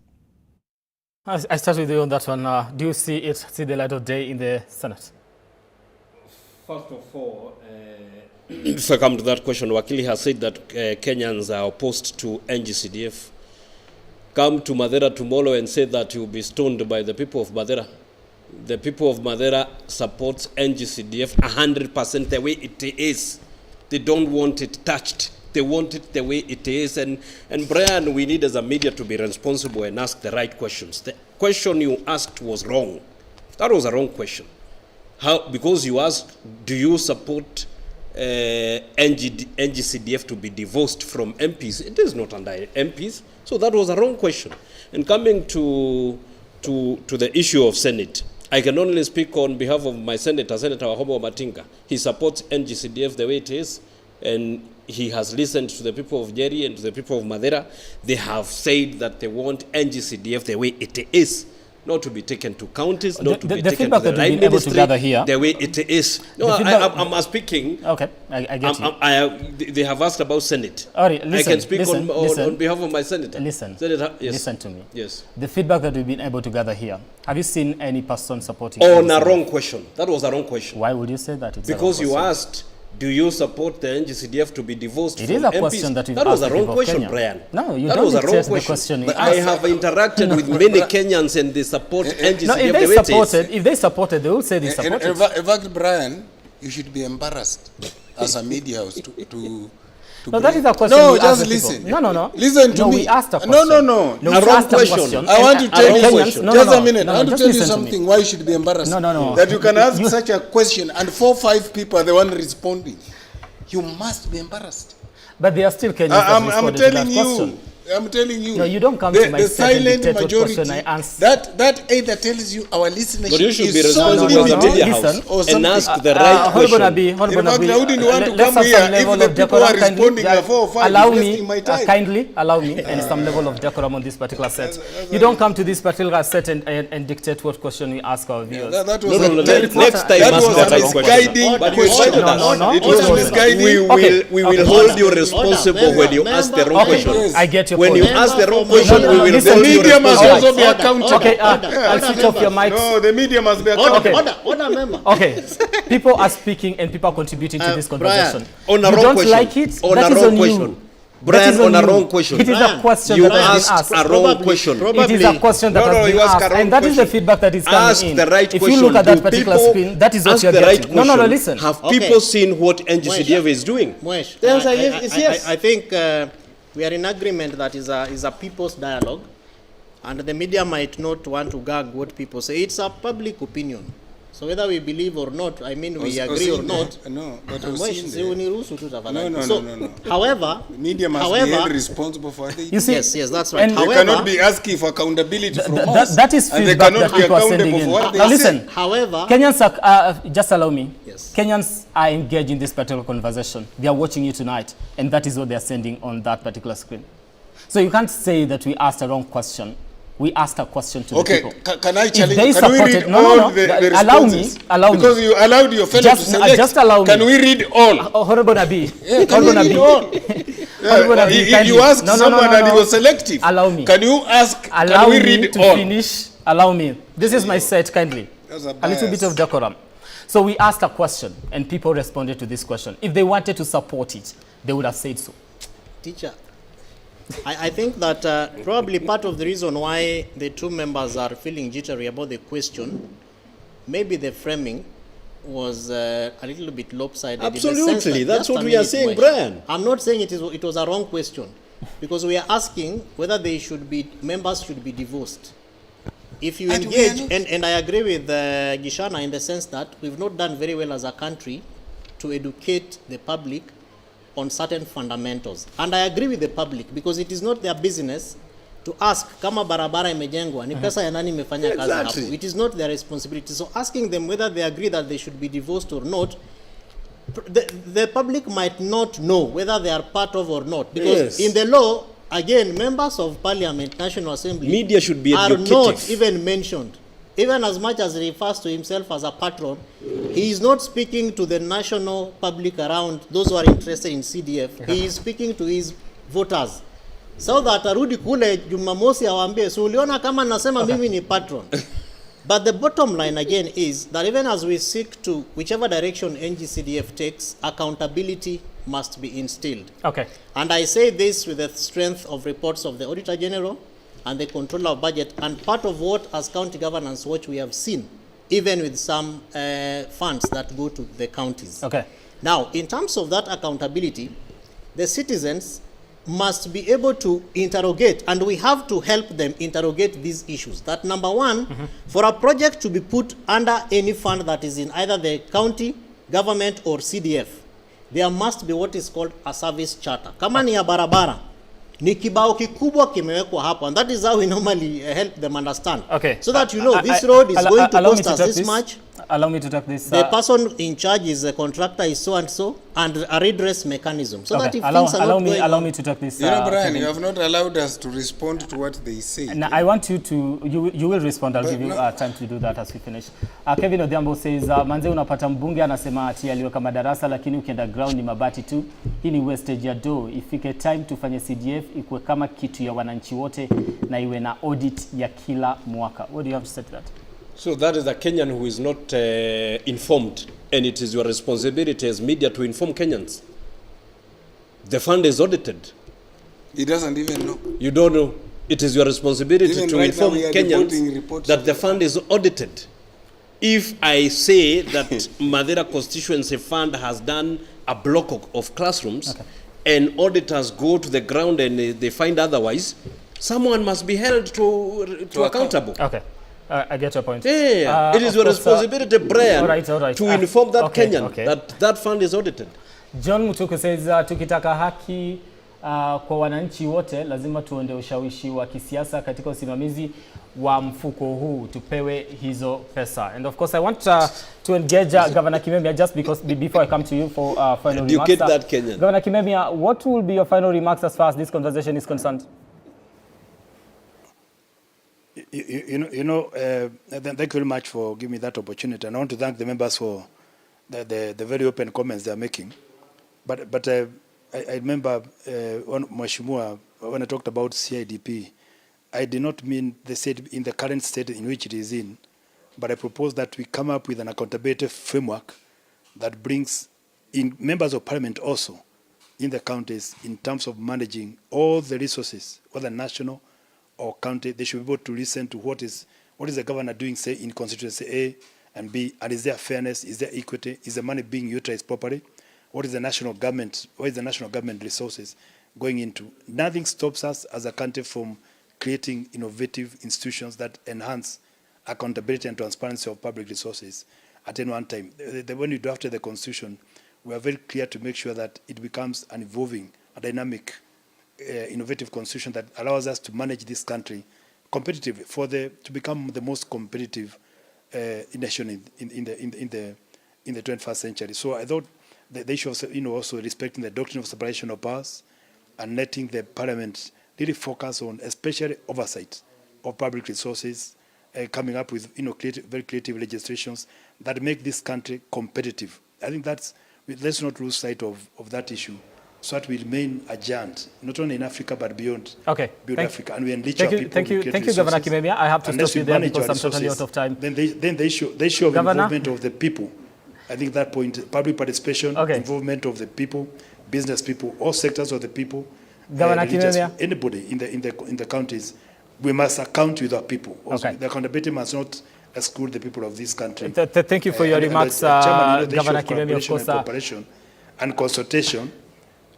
[SPEAKER 4] I start with you on that one. Do you see the light of day in the Senate?
[SPEAKER 5] First of all, if I come to that question, Wakili has said that Kenyans are opposed to NGCDF. Come to Madeira tomorrow and say that you'll be stoned by the people of Madeira. The people of Madeira supports NGCDF 100% the way it is. They don't want it touched. They want it the way it is. And Brian, we need as a media to be responsible and ask the right questions. The question you asked was wrong. That was a wrong question. How? Because you asked, do you support NGCDF to be divorced from MPs? It is not under MPs. So that was a wrong question. And coming to the issue of Senate, I can only speak on behalf of my Senator, Senator Wahoma Matinga. He supports NGCDF the way it is, and he has listened to the people of Jerry and to the people of Madeira. They have said that they want NGCDF the way it is, not to be taken to counties, not to be taken to the line ministry, the way it is. No, I'm speaking.
[SPEAKER 4] Okay, I get you.
[SPEAKER 5] They have asked about Senate.
[SPEAKER 4] All right, listen,
[SPEAKER 5] I can speak on behalf of my Senator.
[SPEAKER 4] Senator,
[SPEAKER 5] yes.
[SPEAKER 4] Listen to me.
[SPEAKER 5] Yes.
[SPEAKER 4] The feedback that we've been able to gather here, have you seen any person supporting?
[SPEAKER 5] On a wrong question. That was a wrong question.
[SPEAKER 4] Why would you say that?
[SPEAKER 5] Because you asked, do you support the NGCDF to be divorced from MPs?
[SPEAKER 4] It is a question that we've asked.
[SPEAKER 5] That was a wrong question, Brian.
[SPEAKER 4] No, you
[SPEAKER 5] that
[SPEAKER 4] don't
[SPEAKER 5] was a wrong
[SPEAKER 4] question.
[SPEAKER 5] But I have interacted with many Kenyans and they support NGCDF.
[SPEAKER 4] No, if they supported, they will say they supported.
[SPEAKER 6] In fact, Brian, you should be embarrassed as a media house to
[SPEAKER 4] no, that is a question.
[SPEAKER 6] No, just listen.
[SPEAKER 4] No.
[SPEAKER 6] Listen to me.
[SPEAKER 4] We asked a question.
[SPEAKER 6] No.
[SPEAKER 5] A wrong question.
[SPEAKER 6] I want to tell you.
[SPEAKER 5] Just
[SPEAKER 6] a minute. I want to tell you something. Why you should be embarrassed?
[SPEAKER 4] No.
[SPEAKER 6] That you can ask such a question and 4 or 5 people are the one responding. You must be embarrassed.
[SPEAKER 4] But they are still Kenyans that responded to that question.
[SPEAKER 6] I'm telling you.
[SPEAKER 4] No, you don't come to my set and dictate what question I answer.
[SPEAKER 6] That either tells you our listenership
[SPEAKER 5] but you should be
[SPEAKER 6] is so
[SPEAKER 5] responsible
[SPEAKER 6] limited
[SPEAKER 5] as a media house and ask the right question.
[SPEAKER 6] In fact, I wouldn't want to come here if the people are responding at 4 or 5.
[SPEAKER 4] Kindly allow me and some level of decorum on this particular set. You don't come to this particular set and dictate what question we ask our viewers.
[SPEAKER 6] That was
[SPEAKER 5] next time ask the right
[SPEAKER 6] misguiding question.
[SPEAKER 5] It was misguiding. We will hold you responsible when you ask the wrong question.
[SPEAKER 4] I get your
[SPEAKER 5] when
[SPEAKER 4] point.
[SPEAKER 5] you ask the wrong question, we will
[SPEAKER 6] the media must also be accountable.
[SPEAKER 4] Okay, I'll switch off your mics.
[SPEAKER 6] No, the media must be accountable.
[SPEAKER 7] Order, member.
[SPEAKER 4] Okay, people are speaking and people are contributing to this conversation.
[SPEAKER 5] On a
[SPEAKER 4] you
[SPEAKER 5] wrong
[SPEAKER 4] don't
[SPEAKER 5] question.
[SPEAKER 4] like it?
[SPEAKER 5] On
[SPEAKER 4] that
[SPEAKER 5] a
[SPEAKER 4] is
[SPEAKER 5] wrong
[SPEAKER 4] on
[SPEAKER 5] question.
[SPEAKER 4] You.
[SPEAKER 5] Brian, on a wrong question.
[SPEAKER 4] It is a question
[SPEAKER 5] you
[SPEAKER 4] that has been
[SPEAKER 5] asked
[SPEAKER 4] asked.
[SPEAKER 5] a wrong question.
[SPEAKER 4] It is a question that has been asked, and that is the feedback that is coming
[SPEAKER 5] ask
[SPEAKER 4] in.
[SPEAKER 5] The right
[SPEAKER 4] if
[SPEAKER 5] question.
[SPEAKER 4] you look at that particular screen, that is what you're getting. No, listen.
[SPEAKER 5] Have people seen what NGCDF is doing?
[SPEAKER 7] The answer is yes. I think we are in agreement that is a people's dialogue, and the media might not want to gag what people say. It's a public opinion. So whether we believe or not, I mean we agree or not.
[SPEAKER 6] No, but
[SPEAKER 7] no.
[SPEAKER 6] However, the media must be held responsible for it.
[SPEAKER 7] You see, yes, that's right.
[SPEAKER 6] They cannot be asking for accountability from us.
[SPEAKER 4] That is feedback that people are sending in. Now listen,
[SPEAKER 7] however,
[SPEAKER 4] Kenyans are, just allow me.
[SPEAKER 7] Yes.
[SPEAKER 4] Kenyans are engaged in this particular conversation. They are watching you tonight, and that is what they are sending on that particular screen. So you can't say that we asked a wrong question. We asked a question to the people.
[SPEAKER 6] Okay, can I challenge?
[SPEAKER 4] If they
[SPEAKER 6] can we read all the responses?
[SPEAKER 4] Allow me.
[SPEAKER 6] Because you allowed your fellow to select.
[SPEAKER 4] Just allow me.
[SPEAKER 6] Can we read all?
[SPEAKER 4] Honorable Nabi.
[SPEAKER 6] Can we read all? You asked someone and he was selective.
[SPEAKER 4] Allow me.
[SPEAKER 6] Can you ask,
[SPEAKER 4] allow
[SPEAKER 6] can we read
[SPEAKER 4] me
[SPEAKER 6] all?
[SPEAKER 4] To finish. Allow me. This is my set, kindly. A little bit of decorum. So we asked a question, and people responded to this question. If they wanted to support it, they would have said so.
[SPEAKER 7] Teacher, I think that probably part of the reason why the two members are feeling jittery about the question, maybe the framing was a little bit lopsided.
[SPEAKER 5] Absolutely, that's what we are saying, Brian.
[SPEAKER 7] I'm not saying it was a wrong question, because we are asking whether members should be divorced. If you engage, and I agree with Gishana in the sense that we've not done very well as a country to educate the public on certain fundamentals. And I agree with the public, because it is not their business to ask kama barabara imejengwa ni pesa ya nani imefanya kazi hapo. It is not their responsibility. So asking them whether they agree that they should be divorced or not, the public might not know whether they are part of or not, because in the law, again, members of parliament, National Assembly,
[SPEAKER 5] media should be educative.
[SPEAKER 7] Are not even mentioned. Even as much as he refers to himself as a patron, he is not speaking to the national public around, those who are interested in CDF. He is speaking to his voters. So that arudi kule Jumamosi awambie, so uliona kama nasema mimi ni patron. But the bottom line again is that even as we seek to, whichever direction NGCDF takes, accountability must be instilled.
[SPEAKER 4] Okay.
[SPEAKER 7] And I say this with the strength of reports of the Auditor General and the Controller of Budget, and part of what as County Governance Watch we have seen even with some funds that go to the counties.
[SPEAKER 4] Okay.
[SPEAKER 7] Now, in terms of that accountability, the citizens must be able to interrogate, and we have to help them interrogate these issues. That number one, for a project to be put under any fund that is in either the county, government, or CDF, there must be what is called a service charter. Kama ni ya barabara, ni kibao kikubwa kimewekwa hapo, and that is how we normally help them understand.
[SPEAKER 4] Okay.
[SPEAKER 7] So that you know this road is going to cost us this much.
[SPEAKER 4] Allow me to take this.
[SPEAKER 7] The person in charge is a contractor is so and so, and a redress mechanism. So that if
[SPEAKER 4] allow,
[SPEAKER 7] things are
[SPEAKER 4] allow
[SPEAKER 7] not
[SPEAKER 4] me,
[SPEAKER 7] going
[SPEAKER 4] allow
[SPEAKER 7] on,
[SPEAKER 4] me to take this.
[SPEAKER 6] You know, Brian, you have not allowed us to respond to what they say.
[SPEAKER 4] Now, I want you to, you will respond. I'll give you time to do that as we finish. Kevin Odhiambo says, manze unapata mbunge anasema ati aliweka madarasa lakini ukienda ground ni mabati tu. Hii ni wastage ya do. Ifike time tufanye CDF ikuwe kama kitu ya wananchi wote na iwe na audit ya kila mwaka. What do you have to say to that?
[SPEAKER 5] So that is a Kenyan who is not informed, and it is your responsibility as media to inform Kenyans. The fund is audited.
[SPEAKER 6] He doesn't even know.
[SPEAKER 5] You don't know. It is your responsibility
[SPEAKER 6] Even
[SPEAKER 5] to
[SPEAKER 6] right
[SPEAKER 5] inform
[SPEAKER 6] now we are
[SPEAKER 5] Kenyans
[SPEAKER 6] reports
[SPEAKER 5] that the fund is audited. If I say that Madeira Constituency Fund has done a block of classrooms, and auditors go to the ground and they find otherwise, someone must be held to accountable.
[SPEAKER 4] Okay. I get your point.
[SPEAKER 5] Yeah, it is your responsibility, Brian,
[SPEAKER 4] all right.
[SPEAKER 5] to inform that Kenyan
[SPEAKER 4] that
[SPEAKER 5] that fund is audited.
[SPEAKER 4] John Mutuku says, tukitaka haki kwa wananchi wote, lazima tuonde ushawishi wa kisiasa katika usimamizi wa mfuko huu, tupewe hizo pesa. And of course, I want to engage Governor Kimemia just because before I come to you for final remarks.
[SPEAKER 5] Educate that Kenyan.
[SPEAKER 4] Governor Kimemia, what will be your final remarks as far as this conversation is concerned?
[SPEAKER 8] Thank you very much for giving me that opportunity. And I want to thank the members for the very open comments they are making. But I remember Mheshimiwa, when I talked about CIDP, I did not mean they said in the current state in which it is in, but I propose that we come up with an accountability framework that brings in members of parliament also in the counties in terms of managing all the resources, whether national or county. They should be able to listen to what is the governor doing, say, in constituency A and B, and is there fairness, is there equity, is the money being utilized properly, what is the national government, what is the national government resources going into. Nothing stops us as a country from creating innovative institutions that enhance accountability and transparency of public resources at any one time. When we drafted the constitution, we are very clear to make sure that it becomes an evolving, a dynamic, innovative constitution that allows us to manage this country competitively to become the most competitive nation in the 21st century. So I thought the issue of also respecting the doctrine of separation of powers and letting the parliament really focus on especially oversight of public resources, coming up with very creative legislations that make this country competitive. I think let's not lose sight of that issue, so that we remain a giant, not only in Africa but beyond.
[SPEAKER 4] Okay.
[SPEAKER 8] Beyond Africa, and we enrich our people.
[SPEAKER 4] Thank you, Governor Kimemia. I have to stop you there because I'm totally out of time.
[SPEAKER 8] Then the issue of involvement of the people. I think that point, public participation, involvement of the people, business people, all sectors of the people,
[SPEAKER 4] Governor Kimemia,
[SPEAKER 8] anybody in the counties, we must account with our people. Also, the accountability must not exclude the people of this country.
[SPEAKER 4] Thank you for your remarks, Governor Kimemia. Of course,
[SPEAKER 8] cooperation and consultation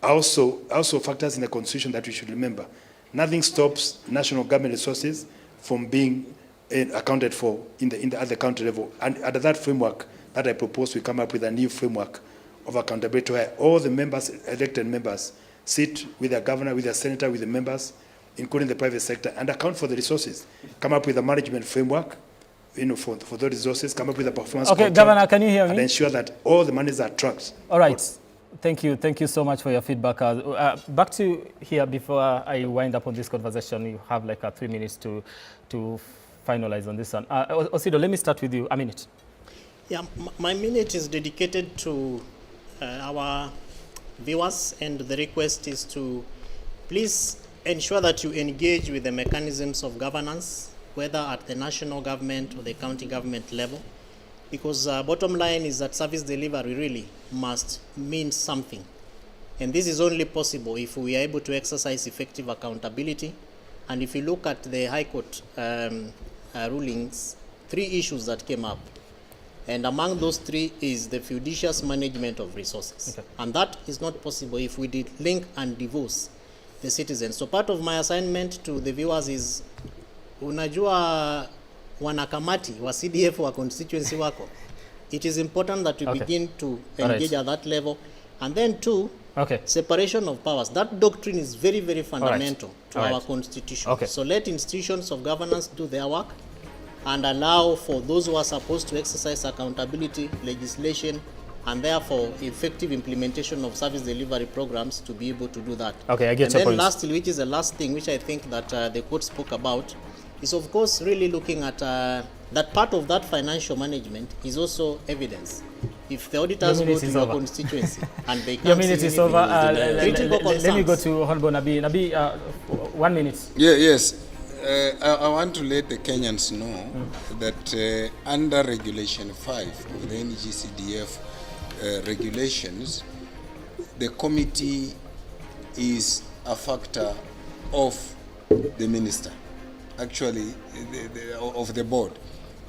[SPEAKER 8] also factors in the constitution that we should remember. Nothing stops national government resources from being accounted for in the other country level. And under that framework that I propose, we come up with a new framework of accountability where all the members, elected members, sit with their governor, with their senator, with the members, including the private sector, and account for the resources. Come up with a management framework, for those resources. Come up with a performance.
[SPEAKER 4] Okay, Governor, can you hear me?
[SPEAKER 8] And ensure that all the monies are tracked.
[SPEAKER 4] All right. Thank you so much for your feedback. Back to here before I wind up on this conversation. You have like 3 minutes to finalize on this one. Osido, let me start with you. A minute.
[SPEAKER 7] Yeah, my minute is dedicated to our viewers, and the request is to please ensure that you engage with the mechanisms of governance, whether at the national government or the county government level, because bottom line is that service delivery really must mean something. And this is only possible if we are able to exercise effective accountability. And if you look at the High Court rulings, 3 issues that came up. And among those three is the judicious management of resources.
[SPEAKER 4] Okay.
[SPEAKER 7] And that is not possible if we did link and divorce the citizens. So part of my assignment to the viewers is, unajua wanakamati wa CDF wa constituency wako. It is important that we begin to engage at that level. And then two, separation of powers. That doctrine is very, very fundamental to our constitution. So let institutions of governance do their work and allow for those who are supposed to exercise accountability, legislation, and therefore effective implementation of service delivery programs to be able to do that.
[SPEAKER 4] Okay, I get your point.
[SPEAKER 7] And then lastly, which is the last thing which I think that the court spoke about, is of course really looking at that part of that financial management is also evidence. If the auditors go to your constituency and they can't see anything,
[SPEAKER 4] let me go to Honorable Nabi. Nabi, 1 minute.
[SPEAKER 6] Yes. I want to let the Kenyans know that under Regulation 5 of the NGCDF regulations, the committee is a factor of the minister, actually of the board,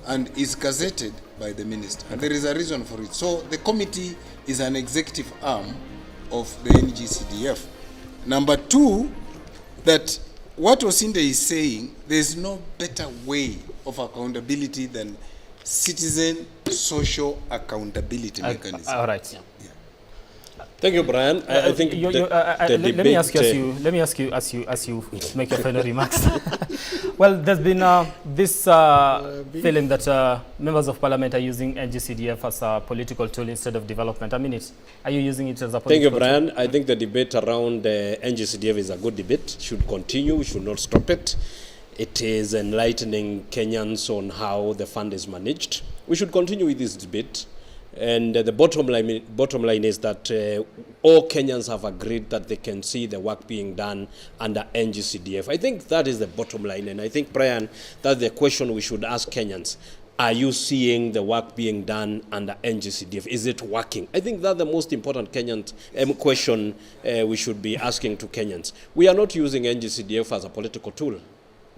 [SPEAKER 6] and is gazetted by the minister. And there is a reason for it. So the committee is an executive arm of the NGCDF. Number two, that what Osinde is saying, there is no better way of accountability than citizen social accountability mechanism.
[SPEAKER 4] All right.
[SPEAKER 6] Yeah.
[SPEAKER 5] Thank you, Brian. I think
[SPEAKER 4] let me ask you as you make your final remarks. Well, there's been this feeling that members of parliament are using NGCDF as a political tool instead of development. I mean, are you using it as a political
[SPEAKER 5] Thank you,
[SPEAKER 4] tool?
[SPEAKER 5] Brian. I think the debate around NGCDF is a good debate. Should continue. We should not stop it. It is enlightening Kenyans on how the fund is managed. We should continue with this debate. And the bottom line is that all Kenyans have agreed that they can see the work being done under NGCDF. I think that is the bottom line. And I think, Brian, that's the question we should ask Kenyans. Are you seeing the work being done under NGCDF? Is it working? I think that's the most important Kenyan question we should be asking to Kenyans. We are not using NGCDF as a political tool.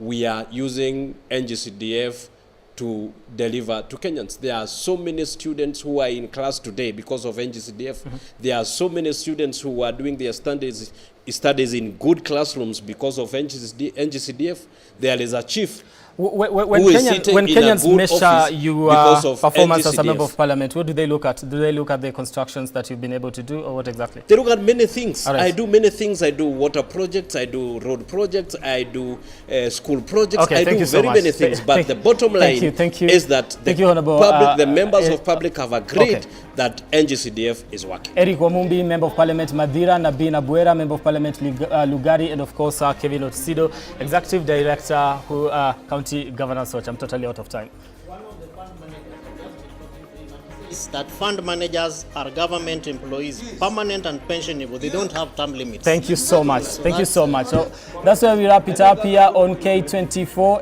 [SPEAKER 5] We are using NGCDF to deliver to Kenyans. There are so many students who are in class today because of NGCDF. There are so many students who are doing their studies in good classrooms because of NGCDF. There is a chief
[SPEAKER 4] when Kenyans measure your performance as a member of parliament, what do they look at? Do they look at the constructions that you've been able to do, or what exactly?
[SPEAKER 5] They look at many things.
[SPEAKER 4] Right.
[SPEAKER 5] I do many things. I do water projects, I do road projects, I do school projects.
[SPEAKER 4] Okay,
[SPEAKER 5] I do very many things. But the bottom line is that the members of public have agreed that NGCDF is working.
[SPEAKER 4] Eric Wamumbi, Member of Parliament Madira, Nabina Buera, Member of Parliament Lugari, and of course Kevin Otsido, Executive Director who County Governance Watch. I'm totally out of time.
[SPEAKER 7] One of the fund managers is that fund managers are government employees, permanent and pensionable. They don't have term limits.
[SPEAKER 4] Thank you so much. Thank you so much. So that's where we wrap it up here on K24.